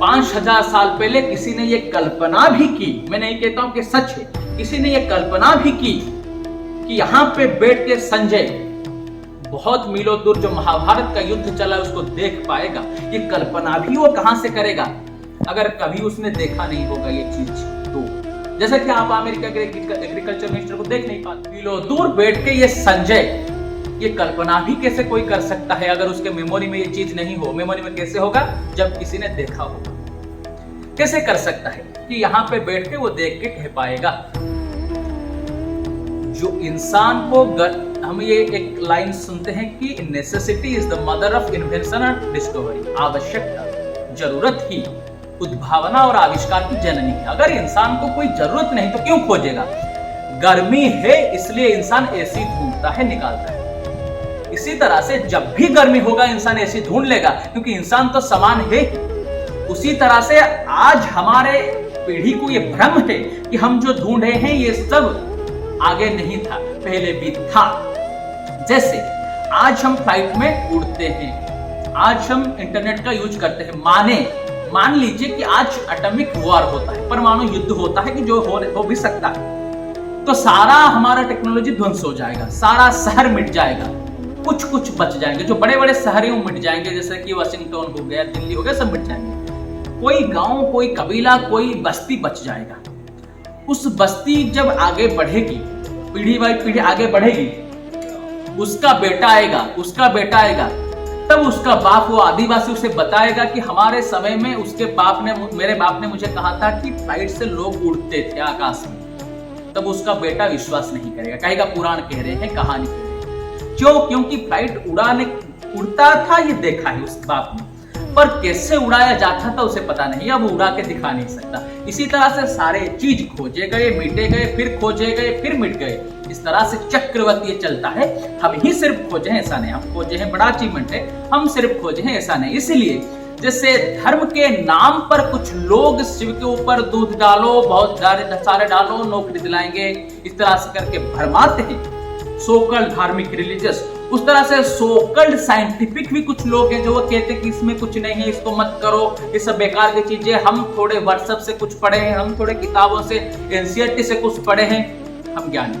5000 साल पहले किसी ने ये कल्पना भी की, मैं नहीं कहता हूं कि सच है, किसी ने ये कल्पना भी की कि यहाँ पे बैठ के संजय बहुत मीलों दूर जो महाभारत का युद्ध चला उसको देख पाएगा। ये कल्पना भी वो कहां से करेगा अगर कभी उसने देखा नहीं होगा ये चीज। तो जैसा कि आप अमेरिका के एग्रीकल्चर मिनिस्टर को देख नहीं पाते, मीलों दूर बैठ के ये संजय ये कल्पना भी कैसे कोई कर सकता है अगर उसके मेमोरी में ये चीज नहीं हो? मेमोरी में कैसे होगा? जब किसी ने देखा होगा। कैसे कर सकता है कि यहाँ पे बैठ के वो देख के कह पाएगा? जो इंसान को हम ये एक लाइन सुनते हैं कि necessity is the mother of invention and discovery, आवश्यकता, जरूरत ही उद्भावना और आविष्कार की जननी है। अगर इंसान को कोई जरूरत नहीं तो क्यों खोजेगा? गर्मी है इसलिए इंसान एसी ढूंढता है, निकालता है। इसी तरह से जब भी गर्मी होगा इंसान एसी ढूंढ लेगा, क्योंकि इंसान तो समान है। उसी तरह से आज हमारे पीढ़ी को ये भ्रम है कि हम जो ढूंढ रहे हैं ये सब आगे नहीं था, पहले भी था। जैसे आज हम फ्लाइट में उड़ते हैं, आज हम इंटरनेट का यूज करते हैं। मान लीजिए कि आज एटॉमिक वॉर होता है, परमाणु युद्ध होता है कि जो हो भी सकता है, तो सारा हमारा टेक्नोलॉजी ध्वंस हो जाएगा, सारा शहर मिट जाएगा, कुछ बच जाएंगे, जो बड़े बड़े शहरों मिट जाएंगे, जैसे कि वाशिंगटन हो गया, दिल्ली हो गया, सब मिट जाएंगे। कोई गांव, कोई कबीला, कोई बस्ती बच जाएगा। उस बस्ती जब आगे बढ़ेगी, पीढ़ी बाई पीढ़ी आगे बढ़ेगी, उसका बेटा आएगा, तब उसका बाप, वो आदिवासी, उसे बताएगा कि हमारे समय में उसके बाप ने, मेरे बाप ने मुझे कहा था कि फ्लाइट से लोग उड़ते थे आकाश में। तब उसका बेटा विश्वास नहीं करेगा, कहेगा पुराण कह रहे हैं, कहानी कह रहे हैं। क्यों? क्योंकि फ्लाइट उड़ता था ये देखा है उस बाप ने, पर कैसे उड़ाया जाता था उसे पता नहीं, अब उड़ा के दिखा नहीं सकता। इसी तरह से सारे चीज खोजे गए, मिटे गए, फिर खोजे गए, फिर मिट गए। इस तरह से चक्रवती ये चलता है। हम ही सिर्फ खोजे हैं ऐसा नहीं, हम खोजे हैं, बड़ा अचीवमेंट है, हम सिर्फ खोजे हैं ऐसा नहीं। इसलिए जैसे धर्म के नाम पर कुछ लोग शिव के ऊपर दूध डालो, बहुत सारे डालो, नौकरी दिलाएंगे, इस तरह से करके भरमाते हैं सोकल्ड धार्मिक रिलीजियस। उस तरह से सोकल्ड साइंटिफिक भी कुछ लोग हैं जो वो कहते हैं कि इसमें कुछ नहीं है, इसको मत करो, ये सब बेकार की चीजें। हम थोड़े व्हाट्सएप से कुछ पढ़े हैं, हम थोड़े किताबों से, एनसीईआरटी से कुछ पढ़े हैं, हम ज्ञानी।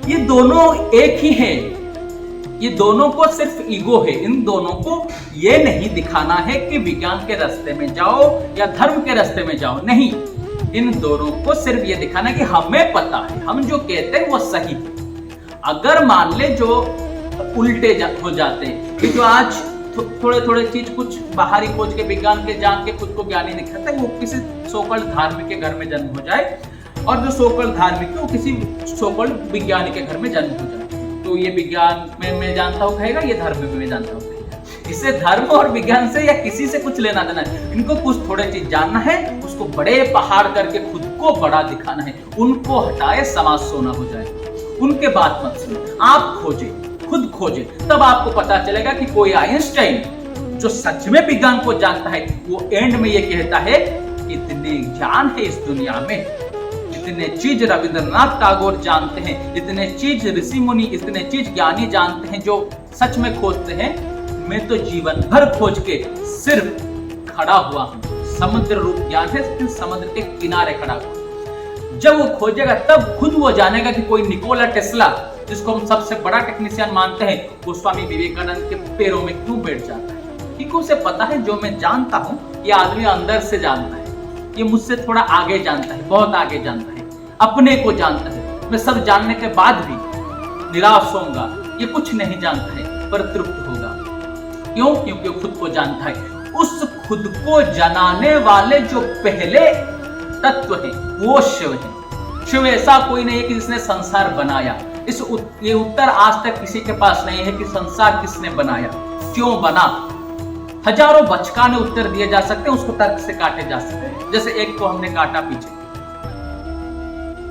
ये दोनों एक ही हैं। ये दोनों को सिर्फ ईगो है। इन दोनों को ये नहीं दिखाना है कि विज्ञान के रास्ते में जाओ या धर्म के रास्ते में जाओ, नहीं। इन दोनों को सिर्फ ये दिखाना है कि हमें पता है, हम जो कहते हैं वो सही है। अगर मान ले जो उल्टे हो जाते हैं कि जो आज थोड़े थोड़े चीज कुछ बाहरी खोज के, विज्ञान के जान के खुद को ज्ञानी दिखाते हैं, वो किसी सोकल्ड धार्मिक के घर में जन्म हो जाए, और जो सोकल्ड धार्मिक है वो किसी सोकल्ड विज्ञानी के घर में जन्म हो जाए। तो ये विज्ञान में मैं जानता हूँ कहेगा, ये धर्म में मैं जानता हूँ कहेगा। इससे धर्म और विज्ञान से या किसी से कुछ लेना देना है। इनको कुछ थोड़े चीज जानना है, उसको बड़े पहाड़ करके खुद को बड़ा दिखाना है। उनको हटाए समाज सोना हो जाएगा। उनके बात मत सुनो, आप खोजे, खुद खोजे, तब आपको पता चलेगा कि कोई आइंस्टाइन जो सच में विज्ञान को जानता है, वो एंड में ये कहता है इतने ज्ञान है इस दुनिया में, इतने चीज रविंद्रनाथ टैगोर जानते हैं, इतने चीज ऋषि मुनि, इतने चीज ज्ञानी जानते हैं जो सच में खोजते हैं। मैं तो जीवन भर खोज के सिर्फ खड़ा हुआ हूं। समुद्र रूप ज्ञान है, लेकिन समुद्र के किनारे खड़ा हुआ। जब वो खोजेगा तब खुद वो जानेगा कि कोई निकोला टेस्ला, जिसको हम सबसे बड़ा टेक्नीशियन मानते हैं, वो स्वामी विवेकानंद के पैरों में क्यों बैठ जाता है। क्योंकि उसे पता है जो मैं जानता हूं ये आदमी अंदर से जानता है, ये मुझसे थोड़ा आगे जानता है, बहुत आगे जानता है, अपने को जानता है। मैं सब जानने के बाद भी निराश होऊंगा, ये कुछ नहीं जानता है, पर तृप्त होगा। क्यों? क्योंकि वो खुद को जानता है। उस खुद को जनाने वाले जो पहले तत्व है वो शिव है। शिव ऐसा कोई नहीं है कि जिसने संसार बनाया। ये उत्तर आज तक किसी के पास नहीं है कि संसार किसने बनाया, क्यों बना। हजारों बचकाने उत्तर दिए जा सकते हैं, उसको तर्क से काटे जा सकते हैं। जैसे एक को हमने काटा पीछे,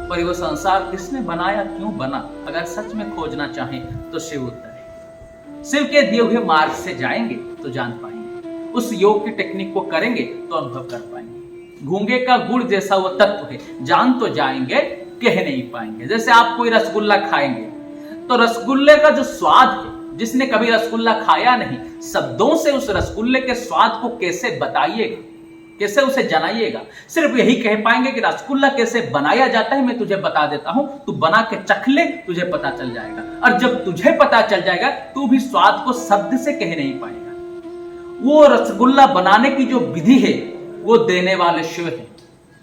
पर वो संसार किसने बनाया, क्यों बना, अगर सच में खोजना चाहें तो शिव उत्तर है। शिव के दिए हुए मार्ग से जाएंगे तो जान पाएंगे, उस योग की टेक्निक को करेंगे तो अनुभव कर पाएंगे। गूंगे का गुड़ जैसा वो तत्व है, जान तो जाएंगे, कह नहीं पाएंगे। जैसे आप कोई रसगुल्ला खाएंगे तो रसगुल्ले का जो स्वाद है, जिसने कभी रसगुल्ला खाया नहीं, शब्दों से उस रसगुल्ले के स्वाद को कैसे बताइएगा, कैसे उसे जनाइएगा। सिर्फ यही कह पाएंगे कि रसगुल्ला कैसे बनाया जाता है मैं तुझे बता देता हूं, तू बना के चख ले, तुझे पता चल जाएगा। और जब तुझे पता चल जाएगा तू भी स्वाद को शब्द से कह नहीं पाएगा। वो रसगुल्ला बनाने की जो विधि है वो देने वाले शिव है।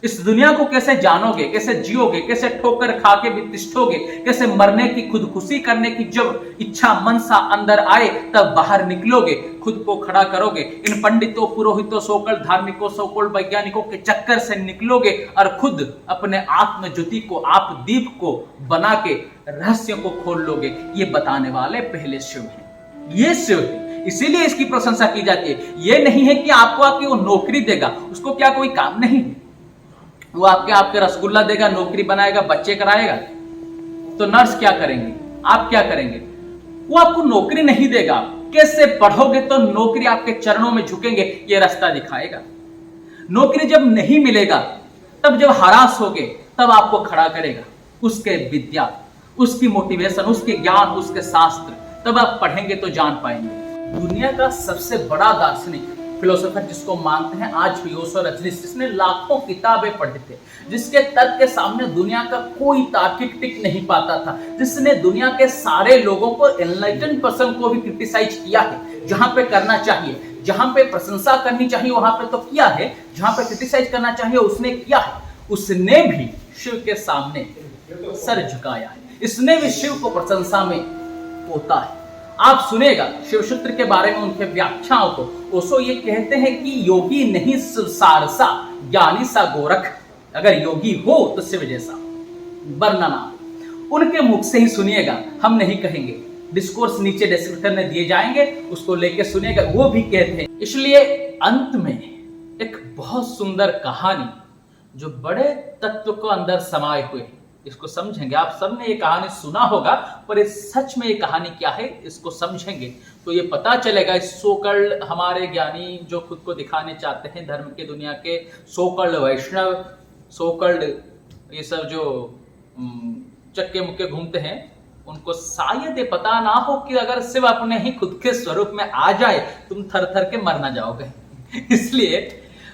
इस दुनिया को कैसे जानोगे, कैसे जियोगे, कैसे ठोकर खा के भी तिष्ठोगे, कैसे मरने की खुदकुशी करने की जब इच्छा मनसा अंदर आए तब बाहर निकलोगे, खुद को खड़ा करोगे, इन पंडितों, पुरोहितों, सोकल्ड धार्मिकों, सोकल्ड वैज्ञानिकों के चक्कर से निकलोगे और खुद अपने आत्म ज्योति को, आप दीप को बना के रहस्यों को खोल लोगे। ये बताने वाले पहले शिव हैं, ये शिव है। इसीलिए इसकी प्रशंसा की जाती है। यह नहीं है कि आपको आके वो नौकरी देगा, उसको क्या कोई काम नहीं है। वो आपके रसगुल्ला देगा, नौकरी बनाएगा, बच्चे कराएगा, तो नर्स क्या करेंगे, आप क्या करेंगे। वो आपको नौकरी नहीं देगा। कैसे पढ़ोगे तो नौकरी आपके चरणों में झुकेंगे, ये रास्ता दिखाएगा। नौकरी जब नहीं मिलेगा, तब जब हरास होगे, तब आपको खड़ा करेगा। उसके विद्या, उसकी मोटिवेशन, उसके ज्ञान, उसके शास्त्र, तब आप पढ़ेंगे तो जान पाएंगे। दुनिया का सबसे बड़ा दार्शनिक, फिलोसोफर जिसको मानते हैं आज भी, ओशो रजनीश, जिसने लाखों किताबें पढ़े थे, जिसके तर्क के सामने दुनिया का कोई तार्किक टिक नहीं पाता था, जिसने दुनिया के सारे लोगों को, एनलाइटेंड पर्सन को भी क्रिटिसाइज किया है। जहां पे करना चाहिए, जहां पे प्रशंसा करनी चाहिए वहां पे तो किया है, जहां पे क्रिटिसाइज करना चाहिए उसने किया है। उसने भी शिव के सामने सर झुकाया है, इसने भी शिव को प्रशंसा में पोता है। आप सुनेगा शिवसूत्र के बारे में उनके व्याख्याओं को। ओशो ये कहते हैं कि योगी नहीं सारसा, ज्ञानी सा गोरख। अगर योगी हो तो शिव जैसा, वरना ना। उनके मुख से ही सुनिएगा, हम नहीं कहेंगे। डिस्कोर्स नीचे डिस्क्रिप्शन में दिए जाएंगे, उसको लेके सुनिएगा। वो भी कहते हैं। इसलिए अंत में एक बहुत सुंदर कहानी जो बड़े तत्व को अंदर समाये हुए, इसको समझेंगे। आप सबने ये कहानी सुना होगा, पर इस सच में ये कहानी क्या है इसको समझेंगे तो ये पता चलेगा। इस सोकल्ड हमारे ज्ञानी जो खुद को दिखाने चाहते हैं, धर्म के दुनिया के सोकल्ड वैष्णव, सोकल्ड ये सब जो चक्के मुक्के घूमते हैं, उनको शायद ये पता ना हो कि अगर शिव अपने ही खुद के स्वरूप में आ जाए, तुम थर थर के मर ना जाओगे। इसलिए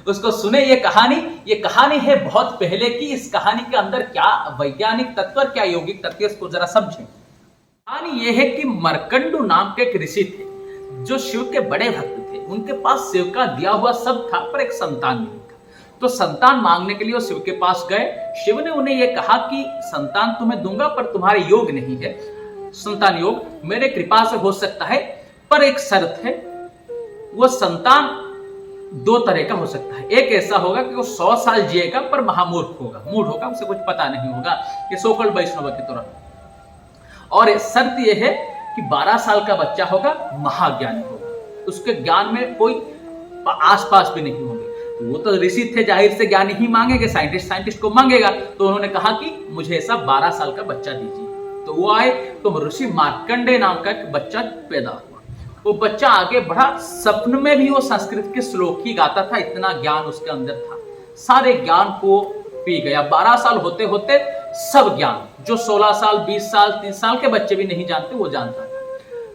उसको सुने। ये कहानी है बहुत पहले की। इस कहानी के अंदर क्या वैज्ञानिक तत्व और क्या यौगिक तत्व, इसको जरा समझें। कहानी ये है कि मरकंडू नाम के एक ऋषि थे जो शिव के बड़े भक्त थे। उनके पास शिव का दिया हुआ सब था, पर एक संतान नहीं था। तो संतान मांगने के लिए वो शिव के पास गए। शिव ने उन्हें यह कहा कि संतान तुम्हें दूंगा, पर तुम्हारे योग नहीं है संतान योग, मेरे कृपा से हो सकता है, पर एक शर्त है। वो संतान दो तरह का हो सकता है। एक ऐसा होगा कि वो 100 साल जिएगा, पर महामूर्ख होगा, मूढ़ होगा, उसे कुछ पता नहीं होगा, ये सोकल वैष्णव की तरह। और शर्त यह है कि 12 साल का बच्चा होगा, महाज्ञानी होगा, उसके ज्ञान में कोई आसपास भी नहीं होंगे। तो वो तो ऋषि थे, जाहिर से ज्ञानी ही मांगेंगे, साइंटिस्ट को मांगेगा। तो उन्होंने कहा कि मुझे ऐसा 12 साल का बच्चा दीजिए। तो वो आए, तो ऋषि मार्कंडे नाम का एक बच्चा पैदा हुआ। वो बच्चा आगे बढ़ा, सपन में भी वो संस्कृत के श्लोक ही गाता था, इतना ज्ञान उसके अंदर था। सारे ज्ञान को पी गया। 12 साल होते होते सब ज्ञान जो 16 साल 20 साल 30 साल के बच्चे भी नहीं जानते, वो जानता था।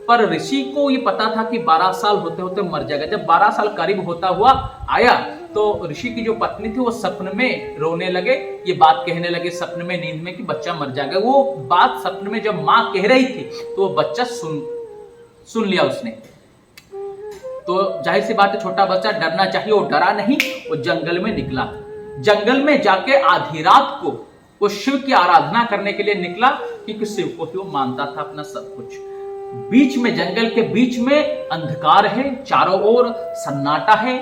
पर ऋषि को ये पता था कि 12 साल होते होते मर जाएगा। जब 12 साल करीब होता हुआ आया, तो ऋषि की जो पत्नी थी वो सपन में रोने लगे, ये बात कहने लगे सपन में, नींद में, कि बच्चा मर जाएगा। वो बात सपन में जब माँ कह रही थी, तो वो बच्चा सुन लिया उसने। तो जाहिर सी बात है, छोटा बच्चा डरना चाहिए, वो डरा नहीं। वो जंगल में निकला। जंगल में जाके आधी रात को वो शिव की आराधना करने के लिए निकला, क्योंकि शिव को ही वो मानता था अपना सब कुछ। बीच में, जंगल के बीच में अंधकार है, चारों ओर सन्नाटा है,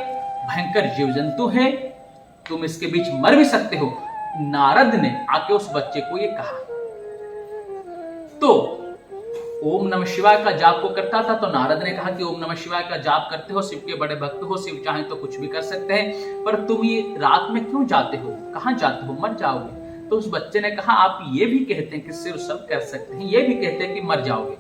भयंकर जीव जंतु है, तुम इसके बीच मर भी सकते हो। नारद ने आके उस बच्चे को ये कहा। तो ओम नमः शिवाय का जाप को करता था। तो नारद ने कहा कि ओम नमः शिवाय का जाप करते हो, शिव के बड़े भक्त हो, शिव चाहे तो कुछ भी कर सकते हैं, पर तुम ये रात में क्यों जाते हो, कहां जाते हो, मर जाओगे। तो उस बच्चे ने कहा, आप ये भी कहते हैं कि शिव सब कर सकते हैं, ये भी कहते हैं कि मर जाओगे।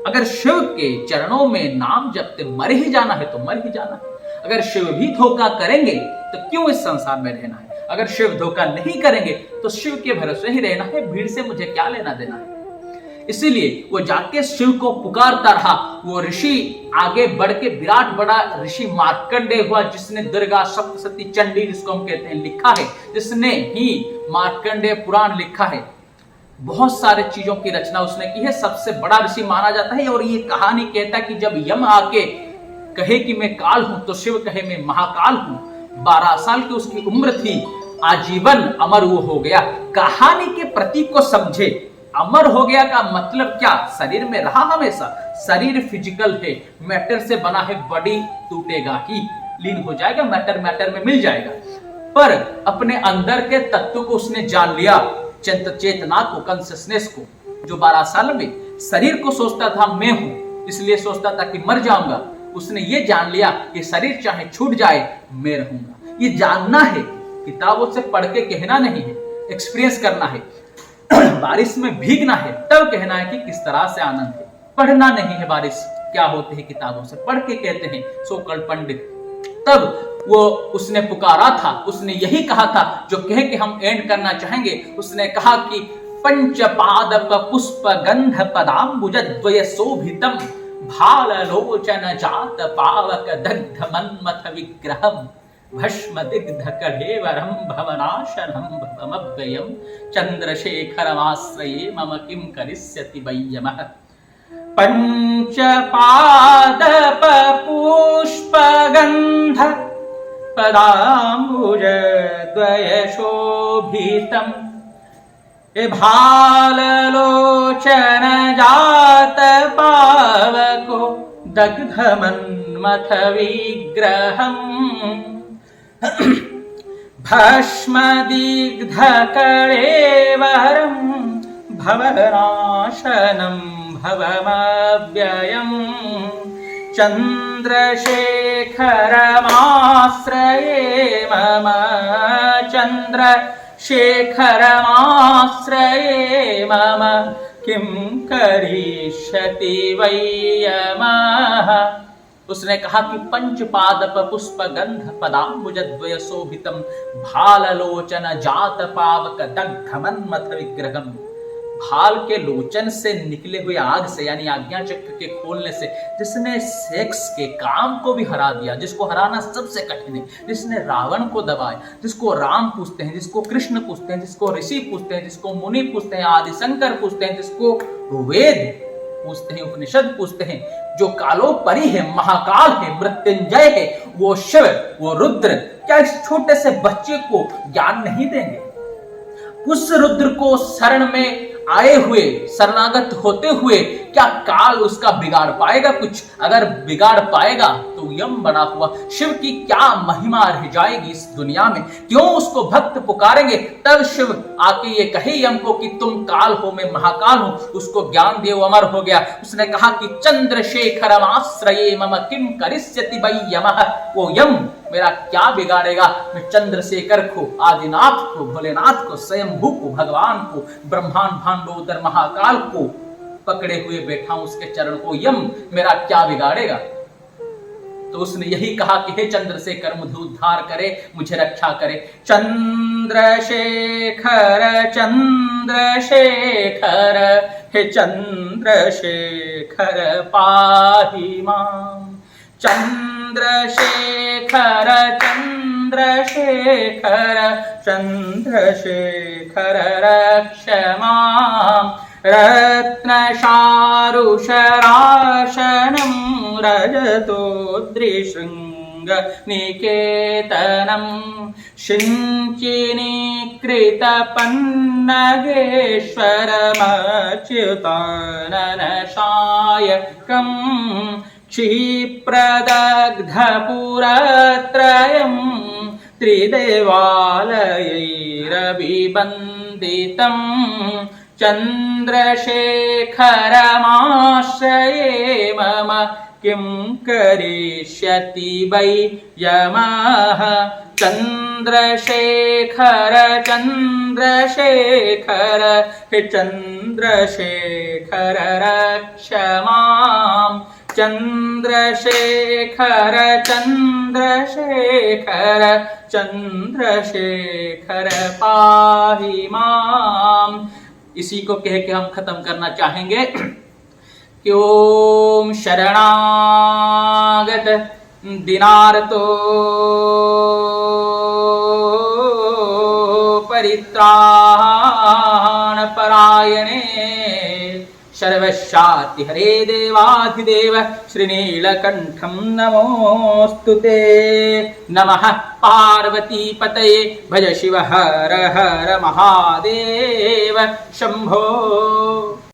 अगर शिव के चरणों में नाम जपते मर ही जाना है तो मर ही जाना है। अगर शिव भी धोखा करेंगे तो क्यों इस संसार में रहना है। अगर शिव धोखा नहीं करेंगे तो शिव के भरोसे ही रहना है, भीड़ से मुझे क्या लेना देना है। इसीलिए वो जाके शिव को पुकारता रहा। वो ऋषि आगे बढ़ के विराट बड़ा ऋषि मार्कंडेय हुआ, जिसने दुर्गा सप्तशती चंडी जिसको हम कहते हैं लिखा है, जिसने ही मार्कंडेय पुराण लिखा है। बहुत सारे चीजों की रचना उसने की है, सबसे बड़ा ऋषि माना जाता है। और ये कहानी कहता है कि जब यम आके कहे कि मैं काल हूं, तो शिव कहे मैं महाकाल हूं। 12 साल की उसकी उम्र थी, आजीवन अमर वो हो गया। कहानी के प्रतीक को समझे। अमर हो गया का मतलब क्या, शरीर में रहा हमेशा। शरीर फिजिकल है, मैटर से बना है, बॉडी टूटेगा ही, लीन हो जाएगा, मैटर में मिल जाएगा। पर अपने अंदर के तत्व को उसने जान लिया, चेतना को, कॉन्शियसनेस को। जो 12 साल में शरीर को सोचता था मैं हूं, इसलिए सोचता था कि मर जाऊंगा, उसने ये जान लिया कि शरीर चाहे छूट जाए मैं रहूंगा। ये जानना है, किताबों से पढ़ के कहना नहीं है, एक्सपीरियंस करना है। बारिश में भीगना है, तब कहना है कि किस तरह से आनंद है। पढ़ना नहीं है बारिश क्या होती है, किताबों से पढ़ के कहते हैं सोकल पंडित। तब वो उसने पुकारा था, उसने यही कहा था जो कहे कि हम एंड करना चाहेंगे। उसने कहा कि पंचपादप पुष्प गंध पदाम्बुज द्वय शोभितम भाललोचन जात पावक दग्ध मन्मथ विग्रहम भस्म दिग्ध कढ़ेवरम भवनाशनम भवमव्ययम चंद्रशेखरमाश्रये मम किं करिष्यति वैयमः। पंचपादप पुष्प गंध पदाम्बुज द्वय शोभितम ए भाल लोचन जात पावको दग्ध मन्मथ विग्रहम् भस्मदिग्ध कळेवरम् भवनाशनं भवमव्ययम् चन्द्रशेखरमाश्रये मम चन्द्रशेखरमाश्रये मम किं करिष्यति वै यमः। उसने कहा कि पंचपादप पुष्प गंध पदाम्बुजद्वय शोभितम भाललोचन जात पावक दग्ध मन्मथ विग्रहम। भाल के लोचन से निकले हुए आग से यानी आज्ञा चक्र के खोलने से जिसने सेक्स के काम को भी हरा दिया, जिसको हराना सबसे कठिन है, जिसने रावण को दबाया, जिसको राम पूछते हैं, जिसको कृष्ण पूछते हैं, जिसको ऋषि पूछते हैं, जिसको मुनि पूछते हैं, आदि शंकर पूछते हैं, जिसको वेद पूछते हैं, उपनिषद पूछते हैं, जो कालोपरि है, महाकाल है, मृत्युंजय है, वो शिव, वो रुद्र, क्या इस छोटे से बच्चे को ज्ञान नहीं देंगे? उस रुद्र को शरण में आए हुए, शरणागत होते हुए क्या काल उसका बिगाड़ पाएगा कुछ? अगर बिगाड़ पाएगा तो यम बना हुआ शिव की क्या महिमा रह जाएगी इस दुनिया में? क्यों उसको भक्त पुकारेंगे? तब शिव आके ये कहे यम को कि तुम काल हो, मैं महाकाल हूं। उसको ज्ञान दे, वो अमर हो गया। उसने कहा कि चंद्रशेखरम आश्रये मम किम करिष्यति वै यमः। वो यम मेरा क्या बिगाड़ेगा? मैं चंद्रशेखर को, आदिनाथ को, भोलेनाथ को, स्वयंभू को, भगवान को, ब्रह्मांड भांडोदर महाकाल को पकड़े हुए बैठा हूं, उसके चरण को यम मेरा क्या बिगाड़ेगा? तो उसने यही कहा कि हे चंद्रशेखर मुझे उद्धार करे, मुझे रक्षा करे। चंद्रशेखर चंद्रशेखर हे चंद्रशेखर पाहि मां। चंद्रशेखर चंद्रशेखर चंद्रशेखर रक्ष मां। रत्नशारुशराशनं रजतोद्रिशृङ्ग निकेतनं शिञ्चिनीकृतपन्नगेश्वरमच्युताननशायकम् क्षिप्रदग्धपुरत्रयं त्रिदेवालयैरभिवन्दितम्। चंद्रशेखरमाश्रये मम किं करिष्यति वै यमः। चंद्रशेखर चंद्रशेखर हे चंद्रशेखर रक्ष मां। चंद्रशेखर चंद्रशेखर चंद्रशेखर पाहि मां। इसी को कह के हम खत्म करना चाहेंगे कि ओम शरणागत दिनार्तो परित्राण परायणे सर्वशाति हरे देवाधिदेव श्रीनीलकंठं नमोस्तुते। नमः पार्वती पतये भज शिव हर हर महादेव शंभो।